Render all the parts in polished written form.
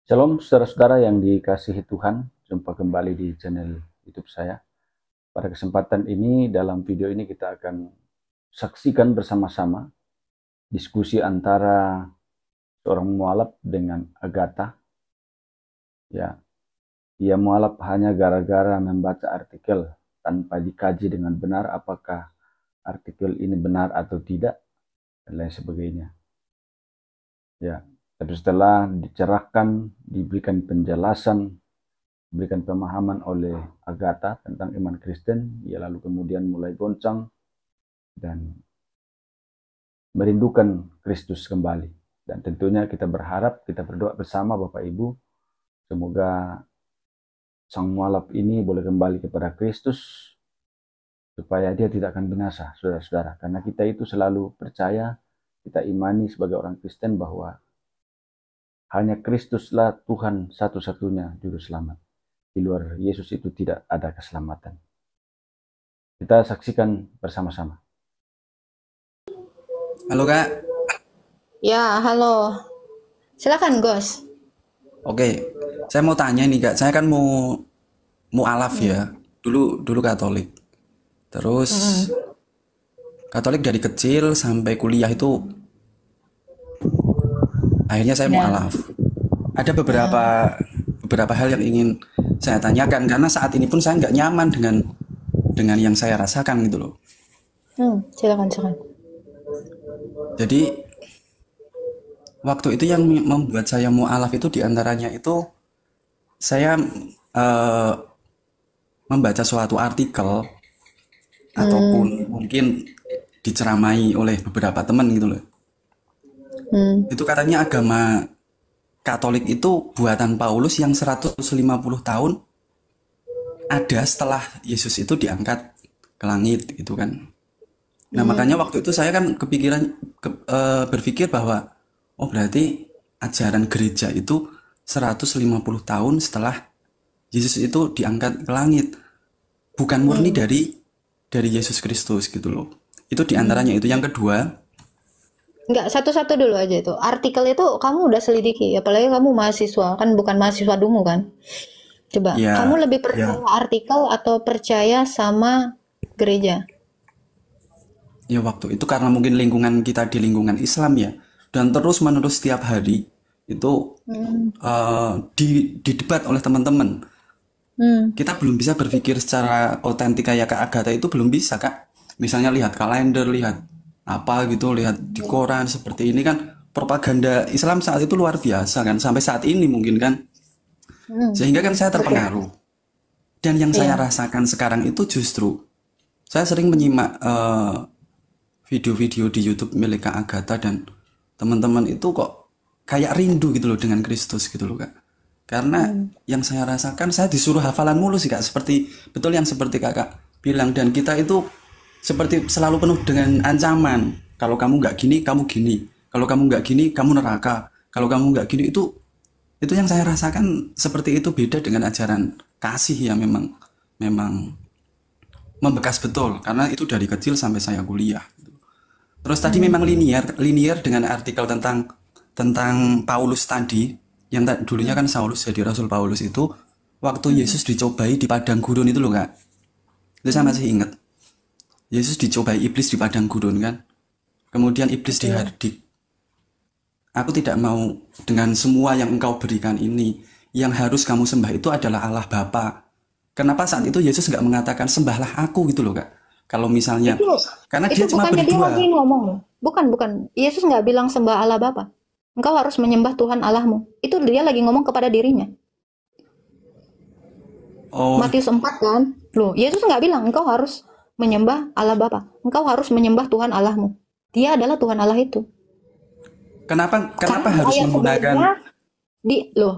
Shalom saudara-saudara yang dikasihi Tuhan, jumpa kembali di channel YouTube saya. Pada kesempatan ini, dalam video ini kita akan saksikan bersama-sama diskusi antara seorang mualaf dengan Agatha. Ya, ia mualaf hanya gara-gara membaca artikel tanpa dikaji dengan benar apakah artikel ini benar atau tidak dan lain sebagainya. Ya, tapi setelah dicerahkan, diberikan penjelasan, diberikan pemahaman oleh Agatha tentang iman Kristen, ia lalu kemudian mulai goncang dan merindukan Kristus kembali. Dan tentunya kita berharap, kita berdoa bersama Bapak Ibu, semoga sang mualaf ini boleh kembali kepada Kristus, supaya dia tidak akan binasa, saudara-saudara. Karena kita itu selalu percaya, kita imani sebagai orang Kristen bahwa hanya Kristuslah Tuhan satu-satunya juru selamat. Di luar Yesus itu tidak ada keselamatan. Kita saksikan bersama-sama. Halo Kak. Ya, halo. Silakan, Gos. Oke, saya mau tanya nih Kak. Saya kan mau mualaf ya. Dulu Katolik. Terus Katolik dari kecil sampai kuliah itu akhirnya saya Ya. mualaf. Ada beberapa hal yang ingin saya tanyakan karena saat ini pun saya nggak nyaman dengan yang saya rasakan gitu loh. Silakan. Jadi waktu itu yang membuat saya mualaf itu diantaranya itu saya eh, membaca suatu artikel ataupun mungkin diceramai oleh beberapa teman gitu loh. Itu katanya agama Katolik itu buatan Paulus yang 150 tahun ada setelah Yesus itu diangkat ke langit gitu kan. Nah, makanya waktu itu saya kan berpikir bahwa oh berarti ajaran gereja itu 150 tahun setelah Yesus itu diangkat ke langit. Bukan murni dari Yesus Kristus gitu loh. Itu diantaranya itu. Yang kedua, Enggak, satu-satu dulu aja itu. Artikel itu kamu udah selidiki, apalagi kamu mahasiswa, kan bukan mahasiswa dungu kan? Coba, ya, kamu lebih percaya artikel atau percaya sama gereja? ya waktu itu karena mungkin lingkungan kita di lingkungan Islam ya, dan terus menerus setiap hari itu didebat oleh teman-teman. Kita belum bisa berpikir secara otentik kayak Kak Agatha itu belum bisa Kak. Misalnya lihat kalender, lihat apa gitu, lihat di koran seperti ini kan propaganda Islam saat itu luar biasa kan sampai saat ini mungkin kan. Sehingga kan saya Oke. terpengaruh. Dan yang saya Iya. rasakan sekarang itu justru saya sering menyimak video-video di YouTube milik Kak Agatha dan teman-teman itu kok kayak rindu gitu loh dengan Kristus gitu loh Kak. Karena yang saya rasakan saya disuruh hafalan mulu sih Kak, seperti betul yang seperti Kakak bilang dan kita itu seperti selalu penuh dengan ancaman. Kalau kamu nggak gini, kamu gini. Kalau kamu nggak gini, kamu neraka. Kalau kamu nggak gini itu yang saya rasakan seperti itu beda dengan ajaran kasih yang memang membekas betul karena itu dari kecil sampai saya kuliah. Terus tadi memang linier dengan artikel tentang Paulus tadi yang dulunya kan Saulus jadi Rasul Paulus itu waktu Yesus dicobai di padang gurun itu loh Kak. Itu saya masih ingat. Yesus dicobai iblis di padang gurun kan. Kemudian iblis Iya. dihardik. Aku tidak mau dengan semua yang engkau berikan ini. Yang harus kamu sembah itu adalah Allah Bapa. Kenapa saat itu Yesus nggak mengatakan sembahlah aku gitu loh Kak. Kalau misalnya, Itu karena itu dia cuma bukannya dia lagi berdua. ngomong loh. Bukan. Yesus nggak bilang sembah Allah Bapa. Engkau harus menyembah Tuhan Allahmu. Itu dia lagi ngomong kepada dirinya. Oh, Matius 4 kan? Loh, Yesus nggak bilang engkau harus menyembah Allah Bapa. Engkau harus menyembah Tuhan Allahmu. Dia adalah Tuhan Allah itu. kenapa Karena di harus ayat menggunakan sebelumnya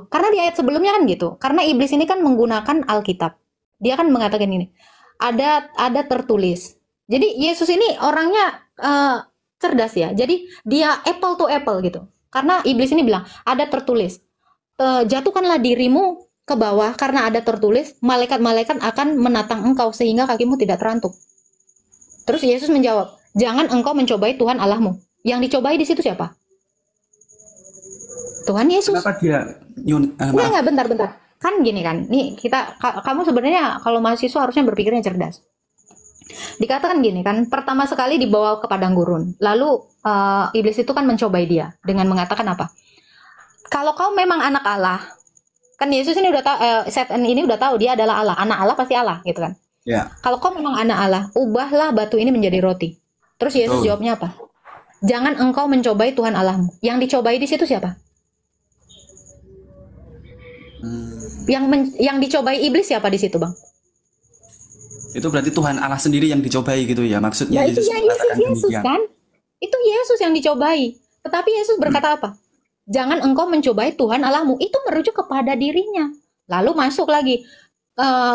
karena di ayat sebelumnya kan gitu. Karena iblis ini kan menggunakan Alkitab. Dia kan mengatakan ini. Ada tertulis. Jadi Yesus ini orangnya cerdas ya. Jadi dia apple to apple gitu. Karena iblis ini bilang, ada tertulis. Jatuhkanlah dirimu ke bawah karena ada tertulis, malaikat-malaikat akan menatang engkau sehingga kakimu tidak terantuk. Terus Yesus menjawab, jangan engkau mencobai Tuhan Allahmu. Yang dicobai di situ siapa? Tuhan kenapa Yesus. dia Maaf. Enggak, bentar. Kan gini kan, nih kamu sebenarnya kalau mahasiswa harusnya berpikirnya cerdas. Dikatakan gini kan, pertama sekali dibawa ke padang gurun, lalu iblis itu kan mencobai dia dengan mengatakan apa? Kalau kau memang anak Allah, kan Yesus ini udah tahu, setan ini udah tahu dia adalah Allah, anak Allah pasti Allah gitu kan. Ya, Kalau kau memang anak Allah, ubahlah batu ini menjadi roti. Terus Yesus betul. jawabnya apa? Jangan engkau mencobai Tuhan Allahmu. Yang dicobai di situ siapa? Yang dicobai iblis siapa di situ, Bang? Itu berarti Tuhan Allah sendiri yang dicobai gitu ya. Maksudnya Ya itu Yesus ya mengatakan Yesus demikian. kan? Itu Yesus yang dicobai. Tetapi Yesus berkata apa? Jangan engkau mencobai Tuhan Allahmu. Itu merujuk kepada dirinya. Lalu masuk lagi.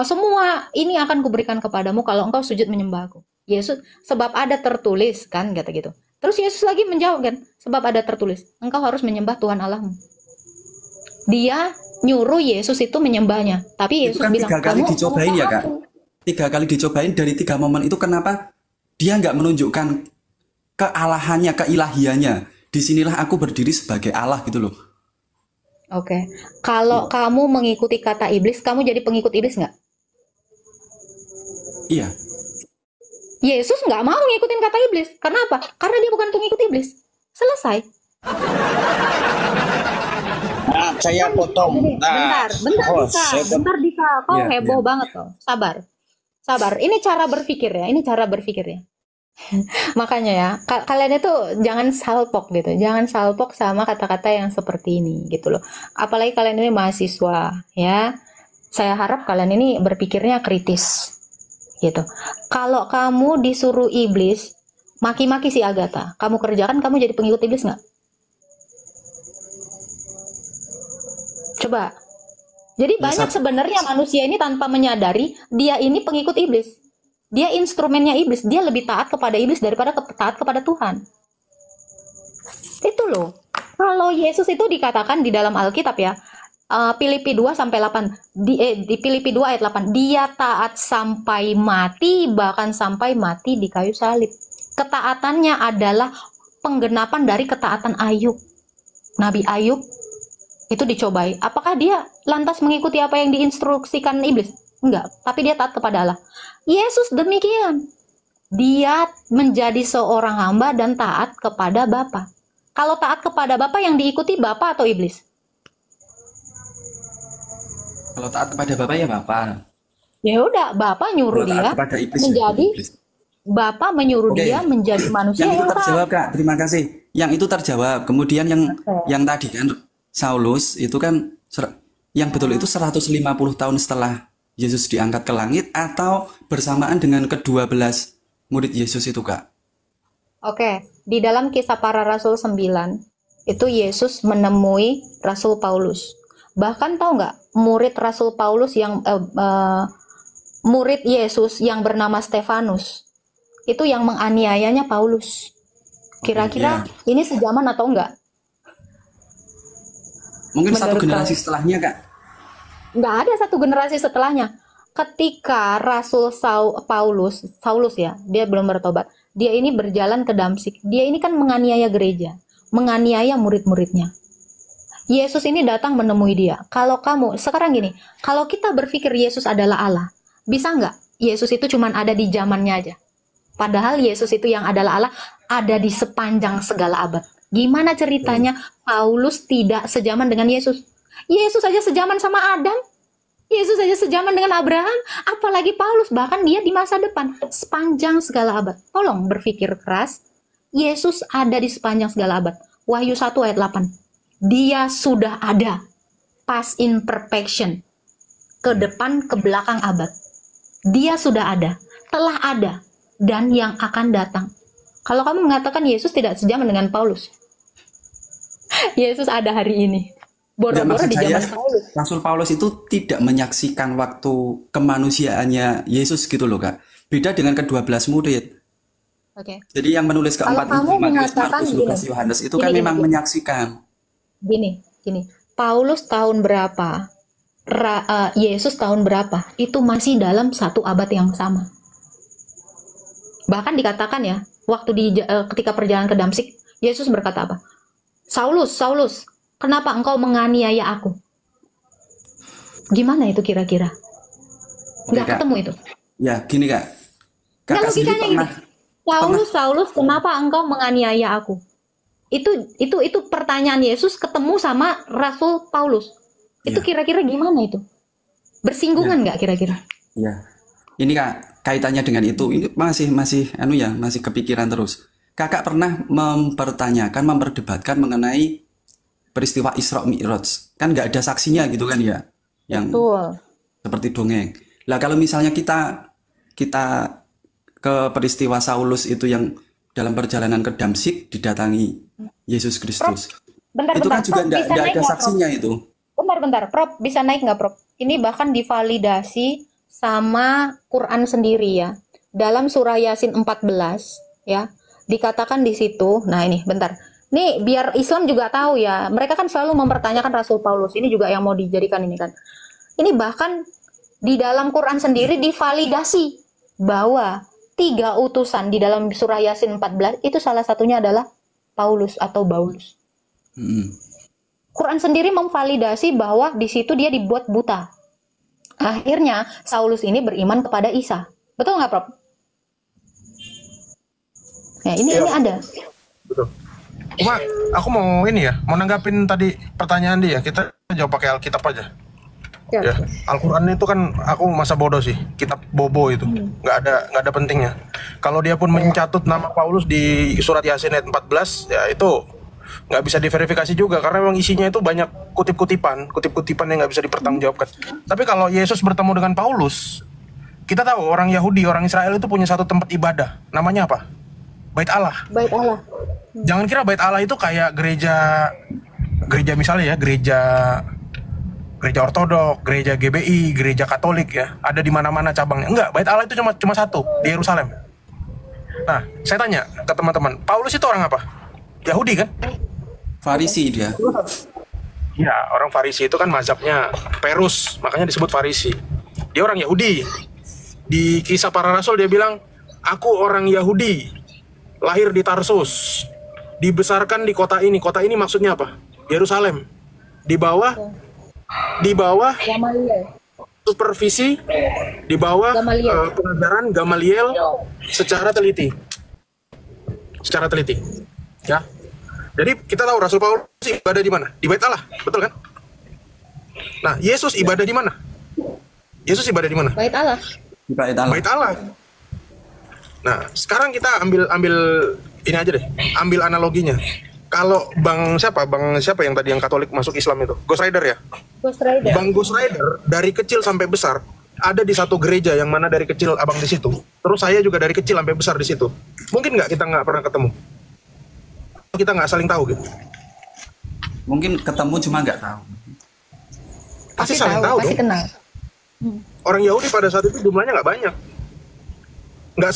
Semua ini akan kuberikan kepadamu kalau engkau sujud menyembahku. Yesus, sebab ada tertulis kan, kata gitu. Terus Yesus lagi menjawab kan, sebab ada tertulis, engkau harus menyembah Tuhan Allahmu. Dia nyuruh Yesus itu menyembahnya. Tapi Itu Yesus kan bilang, 3 kali kamu dicobain ya, Kak. aku. 3 kali dicobain dari 3 momen itu, kenapa dia nggak menunjukkan kealahannya, keilahiannya? Disinilah aku berdiri sebagai Allah gitu loh. Oke. Kalau kamu mengikuti kata iblis, kamu jadi pengikut iblis nggak? Iya. Yesus nggak mau ngikutin kata iblis. Karena apa? Karena dia bukan pengikut iblis. Selesai. Nah, saya potong. Jadi, Nah, bentar Dika. Kau Iya, heboh iya. banget loh. Sabar. Ini cara berpikir ya. Makanya ya, kalian itu jangan salpok gitu. Jangan salpok sama kata-kata yang seperti ini gitu loh. Apalagi kalian ini mahasiswa ya. Saya harap kalian ini berpikirnya kritis gitu. Kalau kamu disuruh iblis maki-maki si Agatha, kamu kerjakan, kamu jadi pengikut iblis nggak? Coba. Jadi banyak sebenarnya manusia ini tanpa menyadari dia ini pengikut iblis. Dia instrumennya iblis. Dia lebih taat kepada iblis daripada taat kepada Tuhan. Itu loh. Kalau Yesus itu dikatakan di dalam Alkitab ya, Filipi 2 sampai 8. Di Filipi 2 ayat 8, dia taat sampai mati, bahkan sampai mati di kayu salib. Ketaatannya adalah penggenapan dari ketaatan Ayub. Nabi Ayub itu dicobai. Apakah dia lantas mengikuti apa yang diinstruksikan iblis? Enggak, tapi dia taat kepada Allah. Yesus demikian. Dia menjadi seorang hamba dan taat kepada Bapa. Kalau taat kepada Bapa, yang diikuti Bapa atau iblis? Kalau taat kepada Bapak ya Bapak. Ya udah, Bapa nyuruh Kalau taat dia kepada iblis ya menjadi iblis. Bapa menyuruh Oke. dia menjadi manusia Yang itu yang taat. terjawab, Kak. Terima kasih. Yang itu terjawab. Kemudian yang tadi kan Saulus itu kan yang betul itu 150 tahun setelah Yesus diangkat ke langit atau bersamaan dengan ke-12 murid Yesus itu, Kak? Oke, di dalam Kisah Para Rasul 9 itu Yesus menemui Rasul Paulus. Bahkan tahu nggak, murid Rasul Paulus yang murid Yesus yang bernama Stefanus itu yang menganiayanya Paulus. Kira-kira ini sejaman atau enggak? Mungkin satu Menurut generasi setelahnya, Kak. Nggak ada satu generasi setelahnya. Ketika Rasul Saulus ya, dia belum bertobat. Dia ini berjalan ke Damsik. Dia ini kan menganiaya gereja, menganiaya murid-muridnya. Yesus ini datang menemui dia. Kalau kamu, sekarang gini, kalau kita berpikir Yesus adalah Allah, bisa nggak Yesus itu cuma ada di zamannya aja? Padahal Yesus itu yang adalah Allah, ada di sepanjang segala abad. Gimana ceritanya Paulus tidak sejaman dengan Yesus? Yesus aja sejaman sama Adam. Yesus aja sejaman dengan Abraham. Apalagi Paulus, bahkan dia di masa depan. Sepanjang segala abad. Tolong berpikir keras. Yesus ada di sepanjang segala abad. Wahyu 1 ayat 8. Dia sudah ada. Past imperfection. Ke depan, ke belakang abad. Dia sudah ada. Telah ada. Dan yang akan datang. Kalau kamu mengatakan Yesus tidak sejaman dengan Paulus, Yesus ada hari ini. Boro-boro Maksud di saya, zaman Paulus. Rasul Paulus itu tidak menyaksikan waktu kemanusiaannya Yesus gitu loh, Kak. Beda dengan ke-12 murid. Oke. Jadi yang menulis keempat Kalau kamu itu, Matius, mengatakan Markus, gini, Lukas, Yohanes itu kan gini, memang gini. menyaksikan. Gini. Paulus tahun berapa? Yesus tahun berapa? Itu masih dalam satu abad yang sama. Bahkan dikatakan ya, waktu ketika perjalanan ke Damsik, Yesus berkata apa? Saulus, Saulus, kenapa engkau menganiaya aku? Gimana itu kira-kira? Oke, Nggak Kak. ketemu itu. Ya, gini Kak. Nggak, Kakak sendiri logikanya gini. pernah Saulus, kenapa engkau menganiaya aku? Itu pertanyaan Yesus ketemu sama Rasul Paulus. Itu Iya. kira-kira gimana itu? Bersinggungan nggak kira-kira? Ya. Ini Kak, kaitannya dengan itu ini masih kepikiran terus. Kakak pernah memperdebatkan mengenai peristiwa Isra Mi'raj. Kan nggak ada saksinya gitu kan ya. Yang Betul. seperti dongeng. Lah kalau misalnya kita ke peristiwa Saulus itu yang dalam perjalanan ke Damsyik didatangi Yesus Kristus. Bentar, Itu kan juga Prof, nggak bisa naik ada nggak, Prof? saksinya itu. Bentar, Prof, bisa naik nggak, Prof? Ini bahkan divalidasi sama Quran sendiri ya. Dalam surah Yasin 14 ya, dikatakan di situ. Nah, ini bentar. Nih, biar Islam juga tahu ya. Mereka kan selalu mempertanyakan Rasul Paulus. Ini juga yang mau dijadikan ini kan. Ini bahkan di dalam Quran sendiri divalidasi bahwa 3 utusan di dalam surah Yasin 14 itu salah satunya adalah Paulus atau Baulus. Mm-mm. Quran sendiri memvalidasi bahwa di situ dia dibuat buta. Akhirnya Saulus ini beriman kepada Isa. Betul nggak, Prof? Ya, ini ada. Betul. Cuma aku mau mau nanggapin tadi pertanyaan dia. Kita jawab pakai Alkitab aja. Ya, Al-Quran itu kan aku masa bodoh sih, kitab bobo itu, nggak ada pentingnya. Kalau dia pun mencatut nama Paulus di surat Yasin ayat 14, ya itu nggak bisa diverifikasi juga karena memang isinya itu banyak kutip-kutipan yang nggak bisa dipertanggungjawabkan. Tapi kalau Yesus bertemu dengan Paulus, kita tahu orang Yahudi, orang Israel itu punya satu tempat ibadah, namanya apa? Bait Allah. Bait Allah. Jangan kira Bait Allah itu kayak gereja misalnya ya, gereja Ortodok, gereja GBI, gereja Katolik ya, ada di mana-mana cabangnya. Enggak, Bait Allah itu cuma satu di Yerusalem. Nah, saya tanya ke teman-teman, Paulus itu orang apa? Yahudi kan? Farisi dia. Ya, orang Farisi itu kan mazhabnya Perus, makanya disebut Farisi. Dia orang Yahudi. Di Kisah Para Rasul dia bilang, aku orang Yahudi, lahir di Tarsus, dibesarkan di kota ini. Kota ini maksudnya apa? Yerusalem. Di bawah Gamaliel. supervisi, di bawah pengajaran Gamaliel secara teliti. Ya. Jadi kita tahu Rasul Paulus ibadah di mana? Di Bait Allah, betul kan? Nah, Yesus ibadah di mana? Bait Allah. Bait Allah. Nah, sekarang kita ambil ini aja deh. Ambil analoginya. Kalau Bang siapa yang tadi yang Katolik masuk Islam itu? Ghost Rider ya? Ghost Rider. Bang Ghost Rider dari kecil sampai besar ada di satu gereja yang mana dari kecil abang di situ. Terus saya juga dari kecil sampai besar di situ. Mungkin nggak kita nggak pernah ketemu? Kita nggak saling tahu gitu. Mungkin ketemu cuma nggak tahu. Pasti saling tahu pasti dong. kenal. Orang Yahudi pada saat itu jumlahnya nggak banyak. Nggak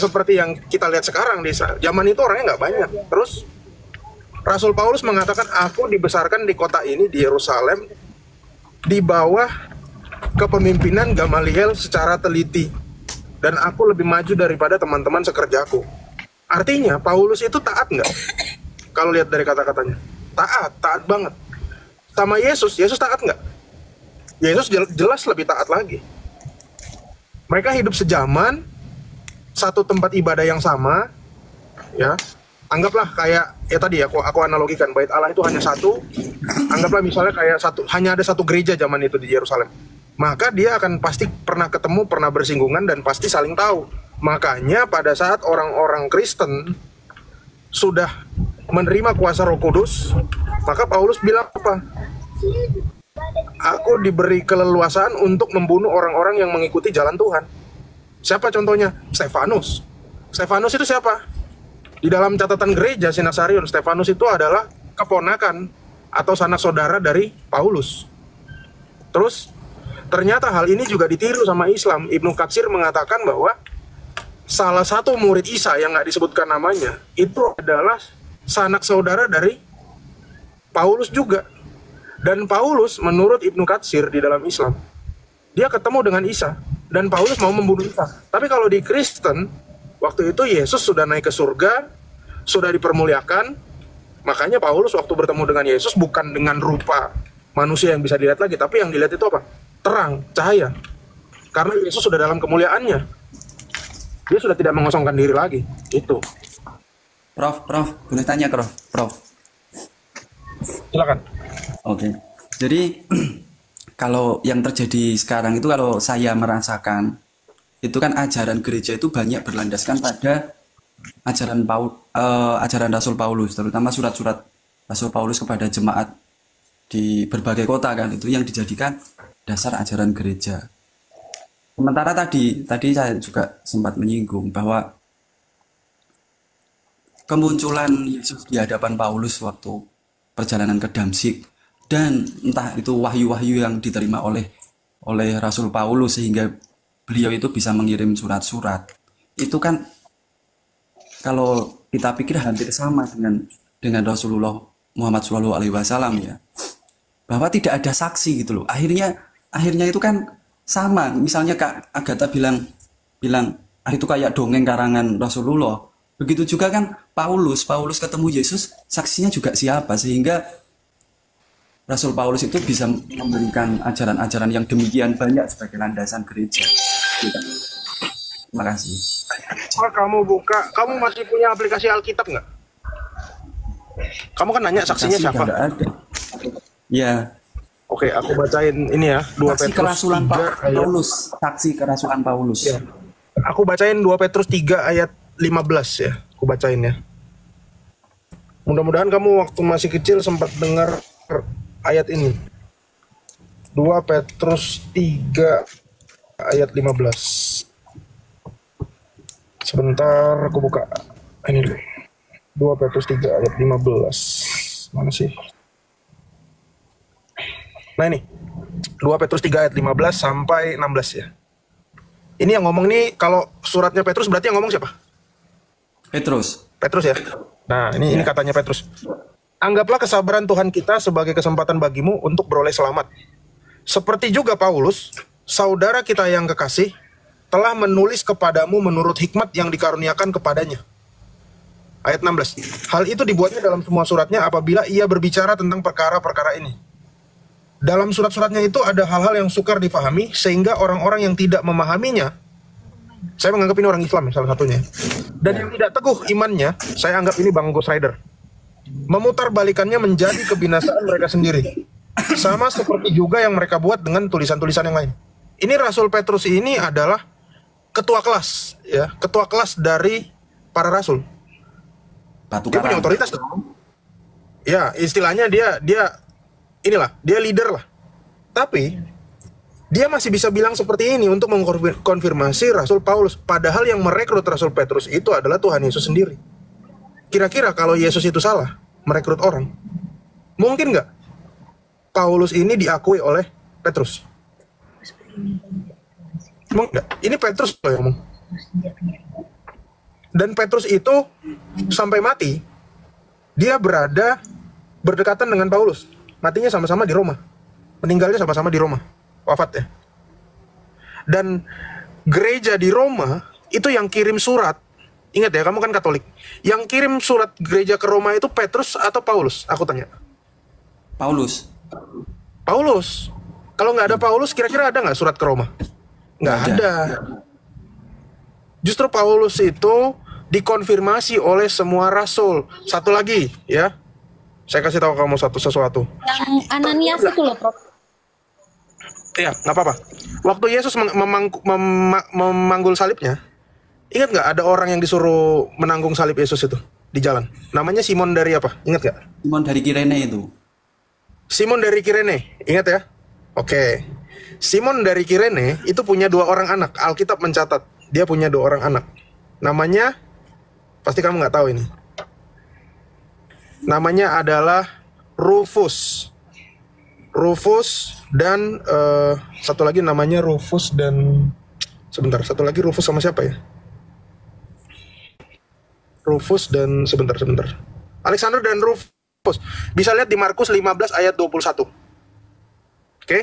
seperti yang kita lihat sekarang di Israel. Zaman itu orangnya nggak banyak. Terus Rasul Paulus mengatakan, aku dibesarkan di kota ini, di Yerusalem, di bawah kepemimpinan Gamaliel secara teliti. Dan aku lebih maju daripada teman-teman sekerjaku. Artinya, Paulus itu taat nggak? Kalau lihat dari kata-katanya. Taat banget. Sama Yesus taat nggak? Yesus jelas lebih taat lagi. Mereka hidup sejaman, satu tempat ibadah yang sama, ya. Anggaplah kayak ya tadi aku analogikan Bait Allah itu hanya satu. Anggaplah misalnya kayak hanya ada satu gereja zaman itu di Yerusalem. Maka dia akan pasti pernah ketemu, pernah bersinggungan dan pasti saling tahu. Makanya pada saat orang-orang Kristen sudah menerima kuasa Roh Kudus, maka Paulus bilang apa? Aku diberi keleluasaan untuk membunuh orang-orang yang mengikuti jalan Tuhan. Siapa contohnya? Stefanus. Stefanus itu siapa? Di dalam catatan gereja Sinasarion, Stefanus itu adalah keponakan atau sanak saudara dari Paulus. Terus, ternyata hal ini juga ditiru sama Islam. Ibnu Katsir mengatakan bahwa salah satu murid Isa yang nggak disebutkan namanya, itu adalah sanak saudara dari Paulus juga. Dan Paulus, menurut Ibnu Katsir di dalam Islam, dia ketemu dengan Isa. Dan Paulus mau membunuh Isa. Tapi kalau di Kristen, waktu itu Yesus sudah naik ke surga, sudah dipermuliakan. Makanya Paulus waktu bertemu dengan Yesus bukan dengan rupa manusia yang bisa dilihat lagi, tapi yang dilihat itu apa? Terang, cahaya. Karena Yesus sudah dalam kemuliaannya. Dia sudah tidak mengosongkan diri lagi. Itu. Prof, boleh tanya Prof? Silakan. Oke. Jadi kalau yang terjadi sekarang itu, kalau saya merasakan itu kan ajaran gereja itu banyak berlandaskan pada ajaran Rasul Paulus, terutama surat-surat Rasul Paulus kepada jemaat di berbagai kota kan, itu yang dijadikan dasar ajaran gereja. Sementara tadi saya juga sempat menyinggung bahwa kemunculan Yesus di hadapan Paulus waktu perjalanan ke Damsyik, dan entah itu wahyu-wahyu yang diterima oleh Rasul Paulus sehingga beliau itu bisa mengirim surat-surat, itu kan kalau kita pikir hampir sama dengan Rasulullah Muhammad SAW ya, bahwa tidak ada saksi gitu loh. Akhirnya itu kan sama. Misalnya Kak Agatha bilang itu kayak dongeng karangan Rasulullah. Begitu juga kan Paulus ketemu Yesus, saksinya juga siapa, sehingga Rasul Paulus itu bisa memberikan ajaran-ajaran yang demikian banyak sebagai landasan gereja. Terima kasih. Kamu masih punya aplikasi Alkitab nggak? Kamu kan nanya saksinya siapa? Nggak ada. Ya. Oke, aku bacain ini ya, 2 Saksi Petrus kerasulan 3 Paulus. Saksi kerasulan Paulus. Ya. Aku bacain 2 Petrus 3 ayat 15 ya. Aku bacain ya. Mudah-mudahan kamu waktu masih kecil sempat dengar ayat ini. 2 Petrus 3 ayat 15. Sebentar aku buka ini dulu. 2 Petrus 3 ayat 15. Mana sih? Nah ini, 2 Petrus 3 ayat 15 sampai 16 ya. Ini yang ngomong nih, kalau suratnya Petrus berarti yang ngomong siapa? Petrus ya. Nah ini katanya Petrus. Anggaplah kesabaran Tuhan kita sebagai kesempatan bagimu untuk beroleh selamat. Seperti juga Paulus, saudara kita yang kekasih, telah menulis kepadamu menurut hikmat yang dikaruniakan kepadanya. Ayat 16. Hal itu dibuatnya dalam semua suratnya apabila ia berbicara tentang perkara-perkara ini. Dalam surat-suratnya itu ada hal-hal yang sukar difahami, sehingga orang-orang yang tidak memahaminya, saya menganggap ini orang Islam salah satunya, dan yang tidak teguh imannya, saya anggap ini Bang Ghost Rider, memutarbalikannya menjadi kebinasaan mereka sendiri. Sama seperti juga yang mereka buat dengan tulisan-tulisan yang lain. Ini Rasul Petrus ini adalah ketua kelas, ya, ketua kelas dari para rasul. Dia punya otoritas dong. Ya, istilahnya dia leader lah. Tapi dia masih bisa bilang seperti ini untuk mengkonfirmasi Rasul Paulus, padahal yang merekrut Rasul Petrus itu adalah Tuhan Yesus sendiri. Kira-kira kalau Yesus itu salah merekrut orang, mungkin nggak Paulus ini diakui oleh Petrus? Nggak. Ini Petrus loh yang ngomong. Dan Petrus itu sampai mati, dia berdekatan dengan Paulus. Matinya sama-sama di Roma. Meninggalnya sama-sama di Roma. Wafatnya. Dan gereja di Roma itu yang kirim surat. Ingat ya, kamu kan Katolik. Yang kirim surat gereja ke Roma itu Petrus atau Paulus? Aku tanya. Paulus. Kalau nggak ada Paulus, kira-kira ada nggak surat ke Roma? Nggak ada. Justru Paulus itu dikonfirmasi oleh semua rasul. Satu lagi ya, saya kasih tahu kamu sesuatu. Yang Ananias itu loh, Prof. Iya, nggak apa-apa. Waktu Yesus memanggul salibnya, ingat nggak ada orang yang disuruh menanggung salib Yesus itu di jalan? Namanya Simon dari apa? Ingat nggak? Simon dari Kirene itu. Simon dari Kirene, ingat ya? Oke. Simon dari Kirene itu punya 2 orang anak. Alkitab mencatat dia punya 2 orang anak. Namanya, pasti kamu nggak tahu ini. Namanya adalah Rufus dan satu lagi namanya Rufus dan satu lagi Rufus sama siapa ya? Rufus dan sebentar. Alexander dan Rufus. Bisa lihat di Markus 15 ayat 21. Oke?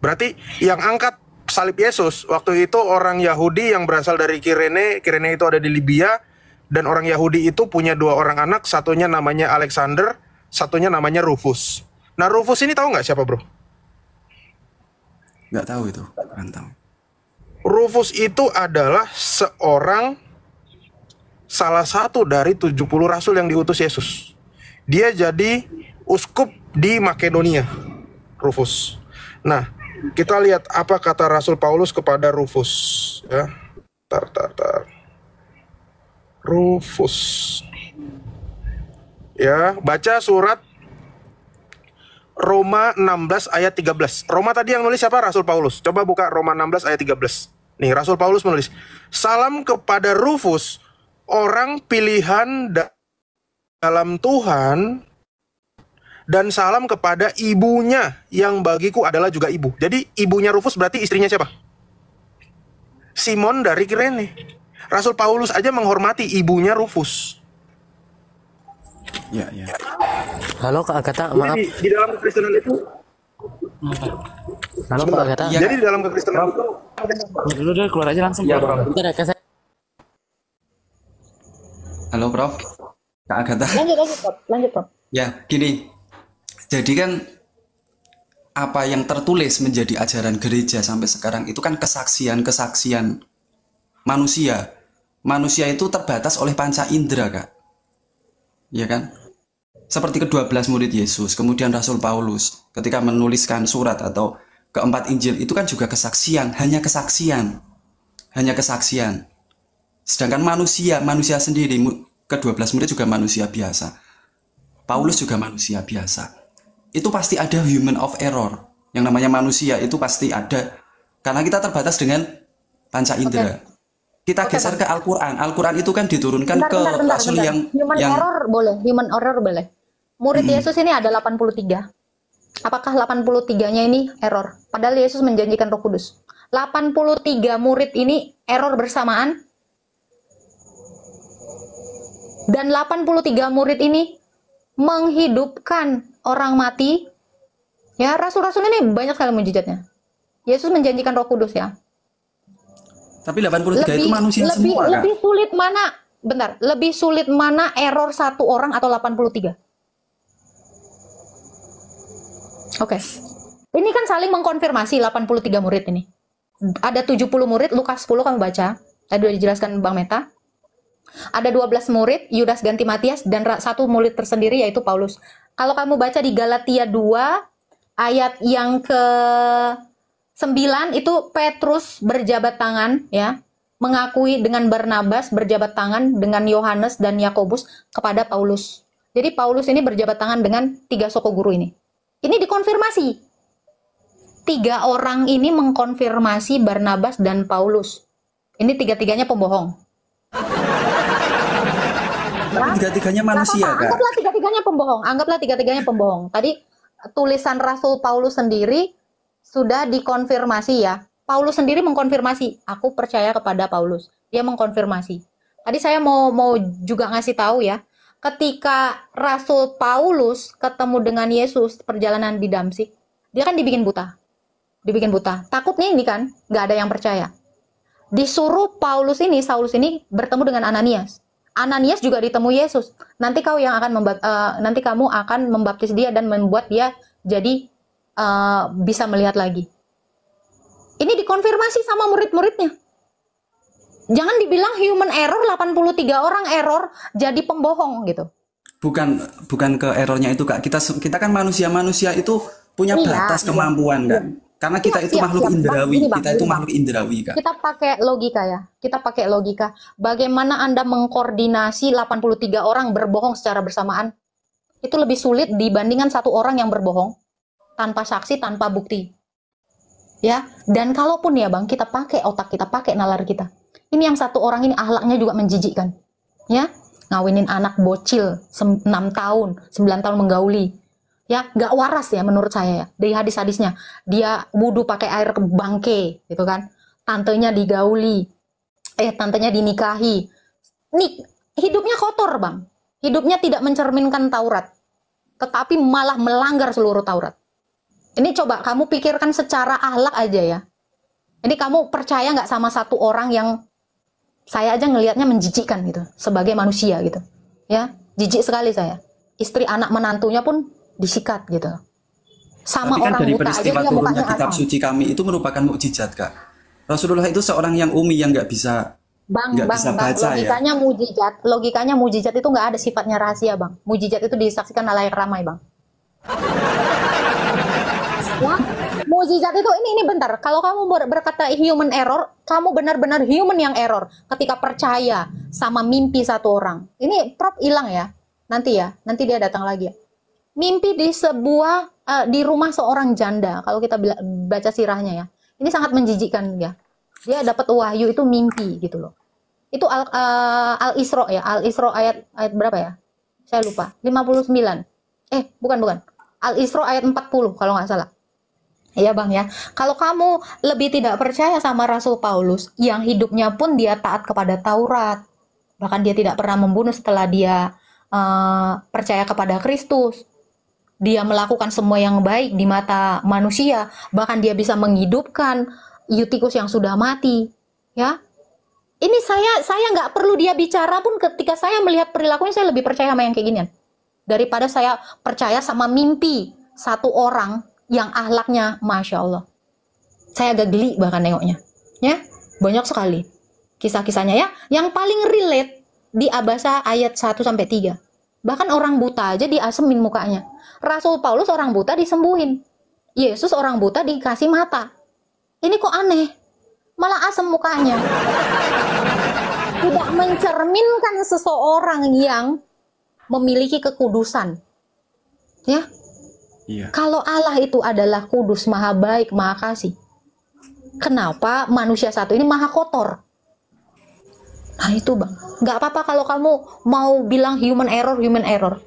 Berarti yang angkat salib Yesus waktu itu orang Yahudi yang berasal dari Kirene itu ada di Libya, dan orang Yahudi itu punya 2 orang anak, satunya namanya Alexander, satunya namanya Rufus. Nah, Rufus ini tahu nggak siapa, bro? Nggak tahu itu, kurang tahu. Rufus itu adalah salah satu dari 70 rasul yang diutus Yesus. Dia jadi uskup di Makedonia, Rufus. Nah, kita lihat apa kata Rasul Paulus kepada Rufus. Ya, tar. Rufus. Ya, baca surat Roma 16 ayat 13. Roma tadi yang nulis siapa? Rasul Paulus. Coba buka Roma 16 ayat 13. Nih, Rasul Paulus menulis, "Salam kepada Rufus, orang pilihan dalam Tuhan, dan salam kepada ibunya yang bagiku adalah juga ibu." Jadi ibunya Rufus berarti istrinya siapa? Simon dari Kirene. Rasul Paulus aja menghormati ibunya Rufus. Ya. Halo Kak Agatha, maaf. Jadi di dalam kekristenan itu, Halo Kak Agatha. Ya. jadi di dalam kekristenan itu, Dulu deh keluar aja langsung. ya, Bro. Bentar ya Kak, saya. Halo Prof, Kak Agatha. Lanjut, Prof. Ya, gini. Jadi kan apa yang tertulis menjadi ajaran gereja sampai sekarang itu kan kesaksian manusia. Manusia itu terbatas oleh panca indera, Kak. Ya kan? Seperti ke-12 murid Yesus, kemudian Rasul Paulus ketika menuliskan surat atau keempat Injil itu kan juga kesaksian, hanya kesaksian. Sedangkan manusia sendiri, ke-12 murid juga manusia biasa. Paulus juga manusia biasa. Itu pasti ada human of error. Yang namanya manusia itu pasti ada. Karena kita terbatas dengan panca indera. Kita geser ke Al-Quran. Al-Quran itu kan diturunkan ke Rasul yang Human error boleh. Murid Yesus ini ada 83. Apakah 83-nya ini error? Padahal Yesus menjanjikan Roh Kudus. 83 murid ini error bersamaan. Dan 83 murid ini menghidupkan orang mati. Ya, rasul-rasul ini banyak sekali mujizatnya. Yesus menjanjikan Roh Kudus ya. Tapi 83 itu manusia semua, Kak. Lebih sulit mana error satu orang atau 83? Oke. Ini kan saling mengkonfirmasi 83 murid ini. Ada 70 murid, Lukas 10 kamu baca. Tadi sudah dijelaskan Bang Meta. Ada 12 murid, Yudas ganti Matias, dan satu murid tersendiri yaitu Paulus. Kalau kamu baca di Galatia 2, ayat yang ke-9, itu Petrus berjabat tangan, ya, mengakui dengan Barnabas berjabat tangan dengan Yohanes dan Yakobus kepada Paulus. Jadi Paulus ini berjabat tangan dengan 3 suku guru ini. Ini dikonfirmasi. 3 orang ini mengkonfirmasi Barnabas dan Paulus. Ini 3-3-nya pembohong. Tapi 3-3-nya manusia, Kak. Anggaplah 3-3-nya pembohong. Tadi tulisan Rasul Paulus sendiri sudah dikonfirmasi ya. Paulus sendiri mengkonfirmasi, aku percaya kepada Paulus. Dia mengkonfirmasi. Tadi saya mau juga ngasih tahu ya. Ketika Rasul Paulus ketemu dengan Yesus perjalanan di Damsik, dia kan dibikin buta. Takutnya ini kan nggak ada yang percaya. Disuruh Saulus ini bertemu dengan Ananias. Ananias juga ditemui Yesus. Nanti kamu akan membaptis dia dan membuat dia jadi bisa melihat lagi. Ini dikonfirmasi sama murid-muridnya. Jangan dibilang human error, 83 orang error jadi pembohong gitu. Bukan ke errornya itu, Kak. Kita kan manusia itu punya batas kemampuan, Kak. Karena kita itu makhluk indrawi. Kita itu makhluk indrawi, Kak. Kita pakai logika. Bagaimana Anda mengkoordinasi 83 orang berbohong secara bersamaan? Itu lebih sulit dibandingkan 1 orang yang berbohong tanpa saksi, tanpa bukti. Ya, dan kalaupun ya Bang, kita pakai otak kita, pakai nalar kita. Ini yang 1 orang ini akhlaknya juga menjijikkan. Ya, ngawinin anak bocil 6 tahun, 9 tahun menggauli. Ya, nggak waras ya menurut saya ya. Dari hadis-hadisnya, dia wudu pakai air bangke, gitu kan. Tantenya digauli, tantenya dinikahi. Hidupnya kotor, Bang. Hidupnya tidak mencerminkan Taurat, tetapi malah melanggar seluruh Taurat. Ini coba kamu pikirkan secara akhlak aja ya. Ini kamu percaya nggak sama 1 orang yang saya aja ngelihatnya menjijikkan gitu, sebagai manusia gitu. Ya, jijik sekali saya. Istri anak menantunya pun disikat gitu. Sama Tapi kan orang dari buta aja peristiwa dia turunnya mukanya kitab asam. suci kami itu merupakan mukjizat, Kak. Rasulullah itu seorang yang umi yang nggak bisa Bang, baca ya. logikanya mujizat itu nggak ada sifatnya rahasia, Bang. Mujizat itu disaksikan halayak ramai, Bang. Ya, mujizat itu ini bentar. Kalau kamu berkata human error, kamu benar-benar human yang error ketika percaya sama mimpi satu orang. Ini prop hilang ya. Nanti dia datang lagi ya. Mimpi di di rumah seorang janda. Kalau kita baca sirahnya ya. Ini sangat menjijikkan ya. Dia dapat wahyu itu mimpi gitu loh. Itu Al-Isra ya. Al-Isra ayat berapa ya? Saya lupa. 59. Bukan. Al-Isra ayat 40 kalau nggak salah. Iya Bang ya. Kalau kamu lebih tidak percaya sama Rasul Paulus yang hidupnya pun dia taat kepada Taurat. Bahkan dia tidak pernah membunuh setelah dia percaya kepada Kristus. Dia melakukan semua yang baik di mata manusia. Bahkan dia bisa menghidupkan Eutikus yang sudah mati, ya. Ini saya nggak perlu dia bicara pun ketika saya melihat perilakunya saya lebih percaya sama yang kayak ginian daripada saya percaya sama mimpi satu orang yang ahlaknya masya Allah. Saya agak geli bahkan nengoknya, ya. Banyak sekali kisah-kisahnya ya. Yang paling relate di Abasa ayat 1-3. Bahkan orang buta aja diasemin mukanya. Rasul Paulus orang buta disembuhin. Yesus orang buta dikasih mata. Ini kok aneh, malah asem mukanya. Tidak mencerminkan seseorang yang memiliki kekudusan. Ya. Iya. Kalau Allah itu adalah kudus, maha baik, maha kasih. Kenapa manusia satu ini maha kotor? Nah itu Bang. Nggak apa-apa kalau kamu mau bilang human error.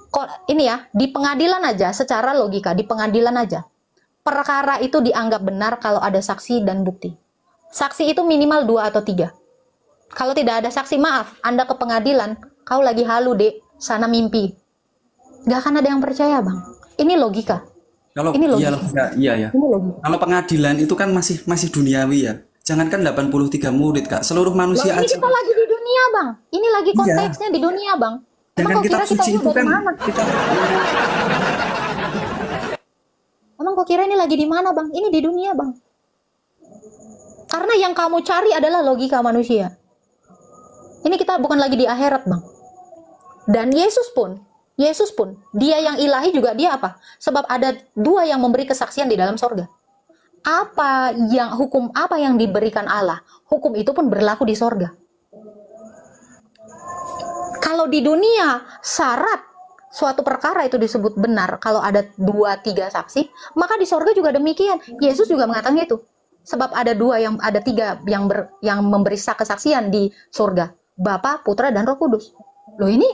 Kok ini ya, di pengadilan aja, secara logika, di pengadilan aja. Perkara itu dianggap benar kalau ada saksi dan bukti. Saksi itu minimal 2 atau 3. Kalau tidak ada saksi, maaf, Anda ke pengadilan, kau lagi halu dek, sana mimpi. Nggak akan ada yang percaya Bang. Ini logika. Kalau ini logika. Iya. Ini logika. Kalau pengadilan itu kan masih duniawi ya. Jangankan 83 murid, Kak. Seluruh manusia Loh, ini aja. kita lagi di dunia Bang. Ini lagi konteksnya di dunia Bang. Jangan kitab suci itu kan Emang kok kira ini lagi di mana Bang? Ini di dunia Bang. Karena yang kamu cari adalah logika manusia. Ini kita bukan lagi di akhirat Bang. Dan Yesus pun, dia yang ilahi juga dia apa? Sebab ada 2 yang memberi kesaksian di dalam sorga. Hukum apa yang diberikan Allah? Hukum itu pun berlaku di sorga. Kalau di dunia syarat suatu perkara itu disebut benar kalau ada 2-3 saksi, maka di sorga juga demikian. Yesus juga mengatakan itu. Sebab ada 3 yang memberi kesaksian di sorga, Bapa, Putra, dan Roh Kudus. Loh ini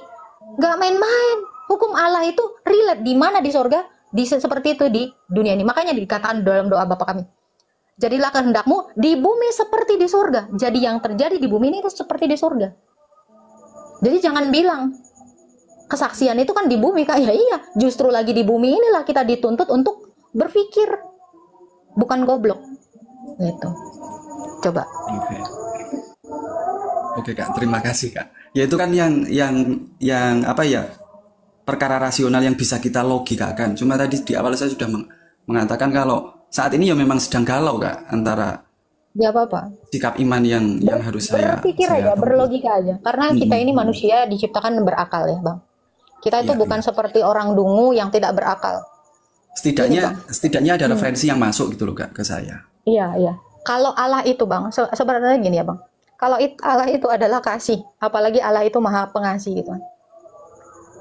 nggak main-main. Hukum Allah itu relate di mana di sorga, seperti itu di dunia ini. Makanya dikatakan dalam doa Bapa kami, jadilah kehendakmu di bumi seperti di sorga. Jadi yang terjadi di bumi ini itu seperti di sorga. Jadi jangan bilang kesaksian itu kan di bumi Kak. Ya iya, justru lagi di bumi inilah kita dituntut untuk berpikir, bukan goblok. Gitu. Coba. Oke Kak, terima kasih Kak. Ya itu kan yang apa ya? Perkara rasional yang bisa kita logikakan. Cuma tadi di awal saya sudah mengatakan kalau saat ini ya memang sedang galau Kak antara Gak apa-apa. sikap iman yang harus saya berpikir aja, berlogika aja. Karena kita ini manusia diciptakan berakal ya Bang. Kita itu bukan seperti orang dungu yang tidak berakal. Setidaknya ada referensi yang masuk gitu loh Kak ke saya. Iya. Kalau Allah itu Bang, sebenarnya gini ya Bang. Kalau Allah itu adalah kasih, apalagi Allah itu maha pengasih gitu kan.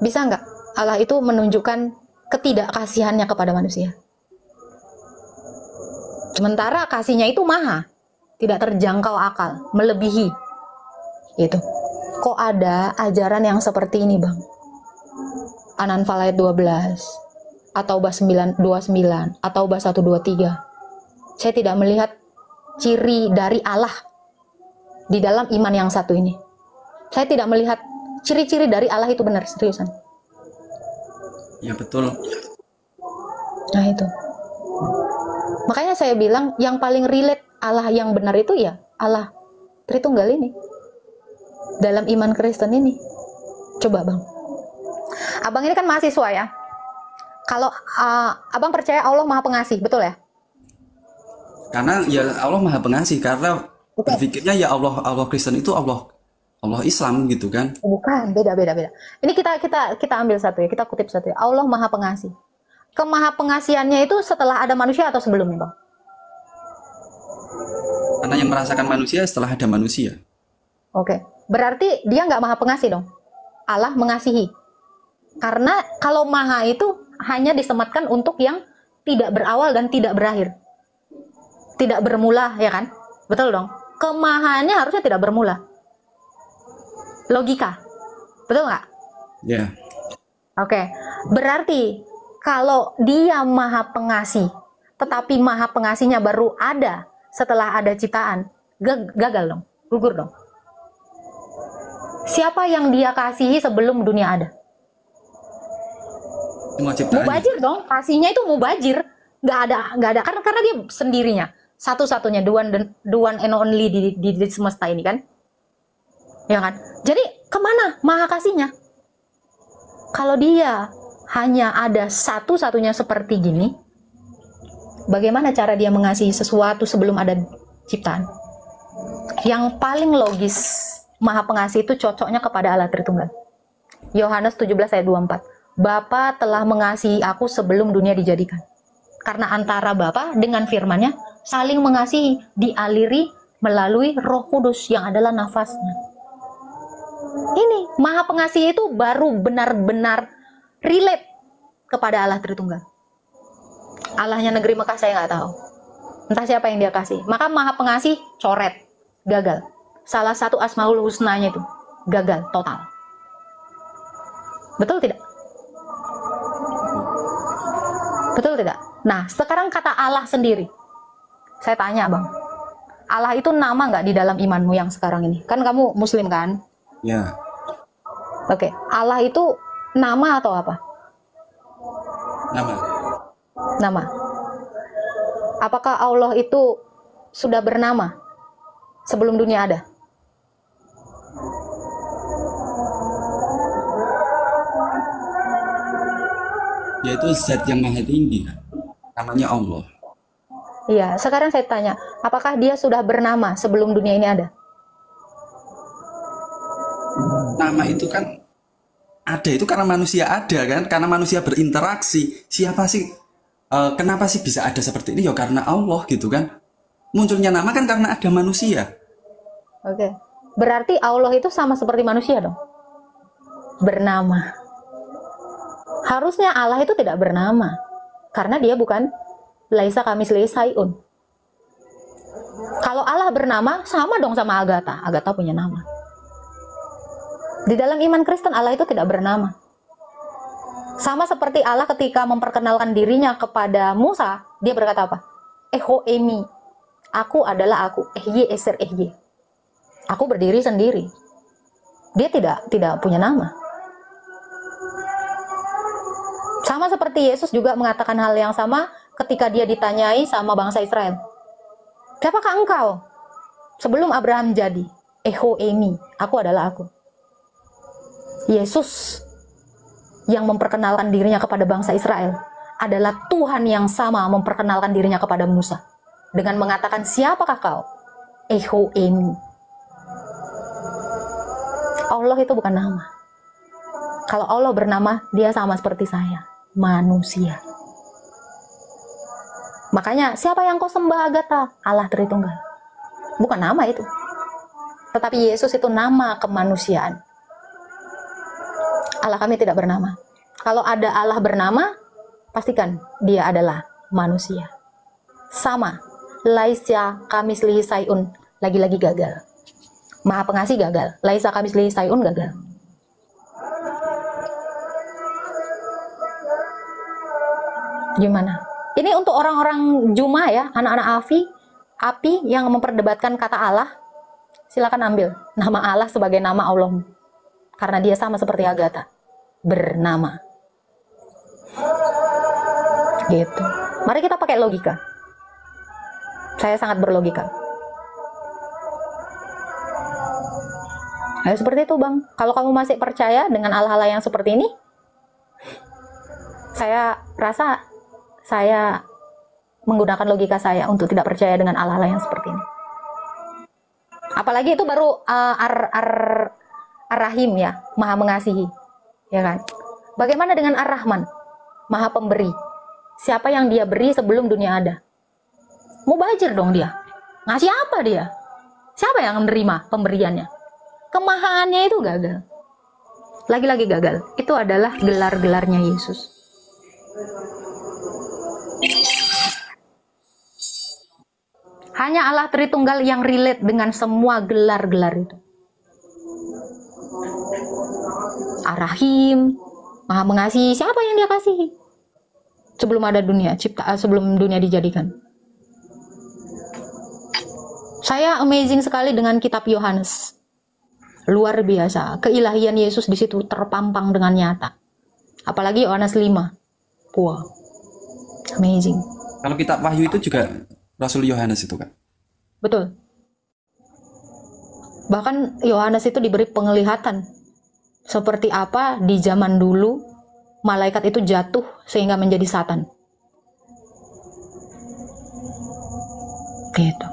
Bisa nggak Allah itu menunjukkan ketidakkasihannya kepada manusia? Sementara kasihnya itu maha, tidak terjangkau akal, melebihi. Gitu. Kok ada ajaran yang seperti ini Bang? An-Anfal ayat 12, atau Bas 29, atau Bas 123. Saya tidak melihat ciri dari Allah di dalam iman yang satu ini. Saya tidak melihat ciri-ciri dari Allah itu benar, seriusan. Ya betul. Nah itu. Makanya saya bilang yang paling relate Allah yang benar itu ya Allah Tritunggal ini. Dalam iman Kristen ini. Coba Bang. Abang ini kan mahasiswa ya. Kalau abang percaya Allah Maha Pengasih, betul ya? Karena ya Allah Maha Pengasih, karena Oke. berpikirnya ya Allah Kristen itu Allah Islam gitu kan. Bukan, beda. Ini kita ambil satu ya, kita kutip satu ya. Allah Maha Pengasih. Kemaha Pengasihannya itu setelah ada manusia atau sebelumnya, Bang? Karena yang merasakan manusia setelah ada manusia. Oke. Berarti dia nggak Maha Pengasih dong. Allah mengasihi. Karena kalau Maha itu hanya disematkan untuk yang tidak berawal dan tidak berakhir. Tidak bermula, ya kan? Betul dong. Kemahaannya harusnya tidak bermula. Logika. Betul nggak? Ya. Oke. Berarti kalau dia Maha Pengasih, tetapi Maha Pengasihnya baru ada setelah ada ciptaan, gagal dong, gugur dong. Siapa yang dia kasihi sebelum dunia ada? Semua ciptaan. Mubajir dong, kasihnya itu mubajir. Nggak ada karena dia sendirinya, satu-satunya, the one and only di semesta ini kan, ya kan? Jadi kemana maha kasihnya? Kalau dia hanya ada satu-satunya seperti gini, bagaimana cara dia mengasihi sesuatu sebelum ada ciptaan? Yang paling logis, Maha Pengasih itu cocoknya kepada Allah Tritunggal. Yohanes 17 ayat 24. Bapa telah mengasihi aku sebelum dunia dijadikan. Karena antara Bapa dengan firman-Nya saling mengasihi, dialiri melalui Roh Kudus yang adalah nafasnya. Ini Maha Pengasih itu baru benar-benar relate kepada Allah Tritunggal. Allahnya negeri Mekah saya nggak tahu. Entah siapa yang dia kasih. Maka Maha Pengasih coret, gagal. Salah satu Asmaul Husnanya itu gagal total. Betul tidak? Betul tidak? Nah, sekarang kata Allah sendiri. Saya tanya, Bang. Allah itu nama nggak di dalam imanmu yang sekarang ini? Kan kamu Muslim kan? Ya. Oke. Allah itu nama atau apa? Nama. Nama. Apakah Allah itu sudah bernama sebelum dunia ada? Yaitu zat yang maha tinggi. Namanya Allah. Iya, sekarang saya tanya, apakah dia sudah bernama sebelum dunia ini ada? Nama itu kan ada itu karena manusia ada kan, karena manusia berinteraksi. Siapa sih? Kenapa sih bisa ada seperti ini? Ya karena Allah gitu kan. Munculnya nama kan karena ada manusia. Oke. Berarti Allah itu sama seperti manusia dong? Bernama. Harusnya Allah itu tidak bernama. Karena dia bukan laisa kamitslihi syai'un. Kalau Allah bernama, sama dong sama Agatha. Agatha punya nama. Di dalam iman Kristen, Allah itu tidak bernama. Sama seperti Allah ketika memperkenalkan dirinya kepada Musa, dia berkata apa? Eho emi, aku adalah aku. Ehye eser ehye. Aku berdiri sendiri. Dia tidak punya nama. Sama seperti Yesus juga mengatakan hal yang sama ketika dia ditanyai sama bangsa Israel. Siapakah engkau? Sebelum Abraham jadi. Eho emi, aku adalah aku. Yesus yang memperkenalkan dirinya kepada bangsa Israel adalah Tuhan yang sama memperkenalkan dirinya kepada Musa dengan mengatakan, siapakah kau? Eho emi. Allah itu bukan nama. Kalau Allah bernama, dia sama seperti saya, manusia. Makanya siapa yang kau sembah Agatha? Allah Tritunggal. Bukan nama itu. Tetapi Yesus itu nama kemanusiaan. Allah kami tidak bernama. Kalau ada Allah bernama, pastikan dia adalah manusia. Sama. Laisa kamitslihi syai'un. Lagi-lagi gagal. Maha Pengasih gagal. Laisa kamitslihi syai'un gagal. Gimana? Ini untuk orang-orang Juma ya, anak-anak api yang memperdebatkan kata Allah. Silakan ambil nama Allah sebagai nama Allah. Karena dia sama seperti Agatha. Bernama. Gitu. Mari kita pakai logika. Saya sangat berlogika. Ayo seperti itu Bang. Kalau kamu masih percaya dengan hal-hal yang seperti ini, Saya rasa saya menggunakan logika saya untuk tidak percaya dengan Allah yang seperti ini. Apalagi itu baru Ar-Rahim ya, Maha Mengasihi, ya kan? Bagaimana dengan Ar-Rahman, Maha Pemberi? Siapa yang dia beri sebelum dunia ada? Mubazir dong dia. Ngasih apa dia? Siapa yang menerima pemberiannya? Kemahaannya itu gagal. Lagi-lagi gagal. Itu adalah gelar-gelarnya Yesus. Hanya Allah Tritunggal yang relate dengan semua gelar-gelar itu. Ar-Rahim, Maha Mengasihi. Siapa yang dia kasihi? Sebelum ada dunia, sebelum dunia dijadikan. Saya amazing sekali dengan kitab Yohanes. Luar biasa. Keilahian Yesus di situ terpampang dengan nyata. Apalagi Yohanes 5. Wah. Amazing. Kalau kitab Wahyu itu juga Rasul Yohanes itu kan? Betul. Bahkan Yohanes itu diberi penglihatan seperti apa di zaman dulu malaikat itu jatuh sehingga menjadi Satan. Gitu.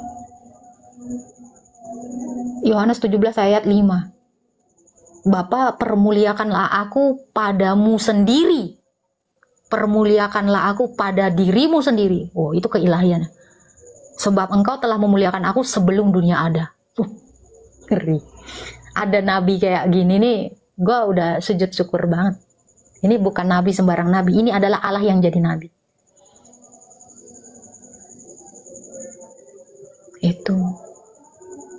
Yohanes 17 ayat 5. Bapa, permuliakanlah aku padamu sendiri. Permuliakanlah aku pada dirimu sendiri. Oh, itu keilahian. Sebab engkau telah memuliakan aku sebelum dunia ada. Ngeri. Ada nabi kayak gini nih, gue udah sujud syukur banget. Ini bukan nabi sembarang nabi, ini adalah Allah yang jadi nabi. Itu.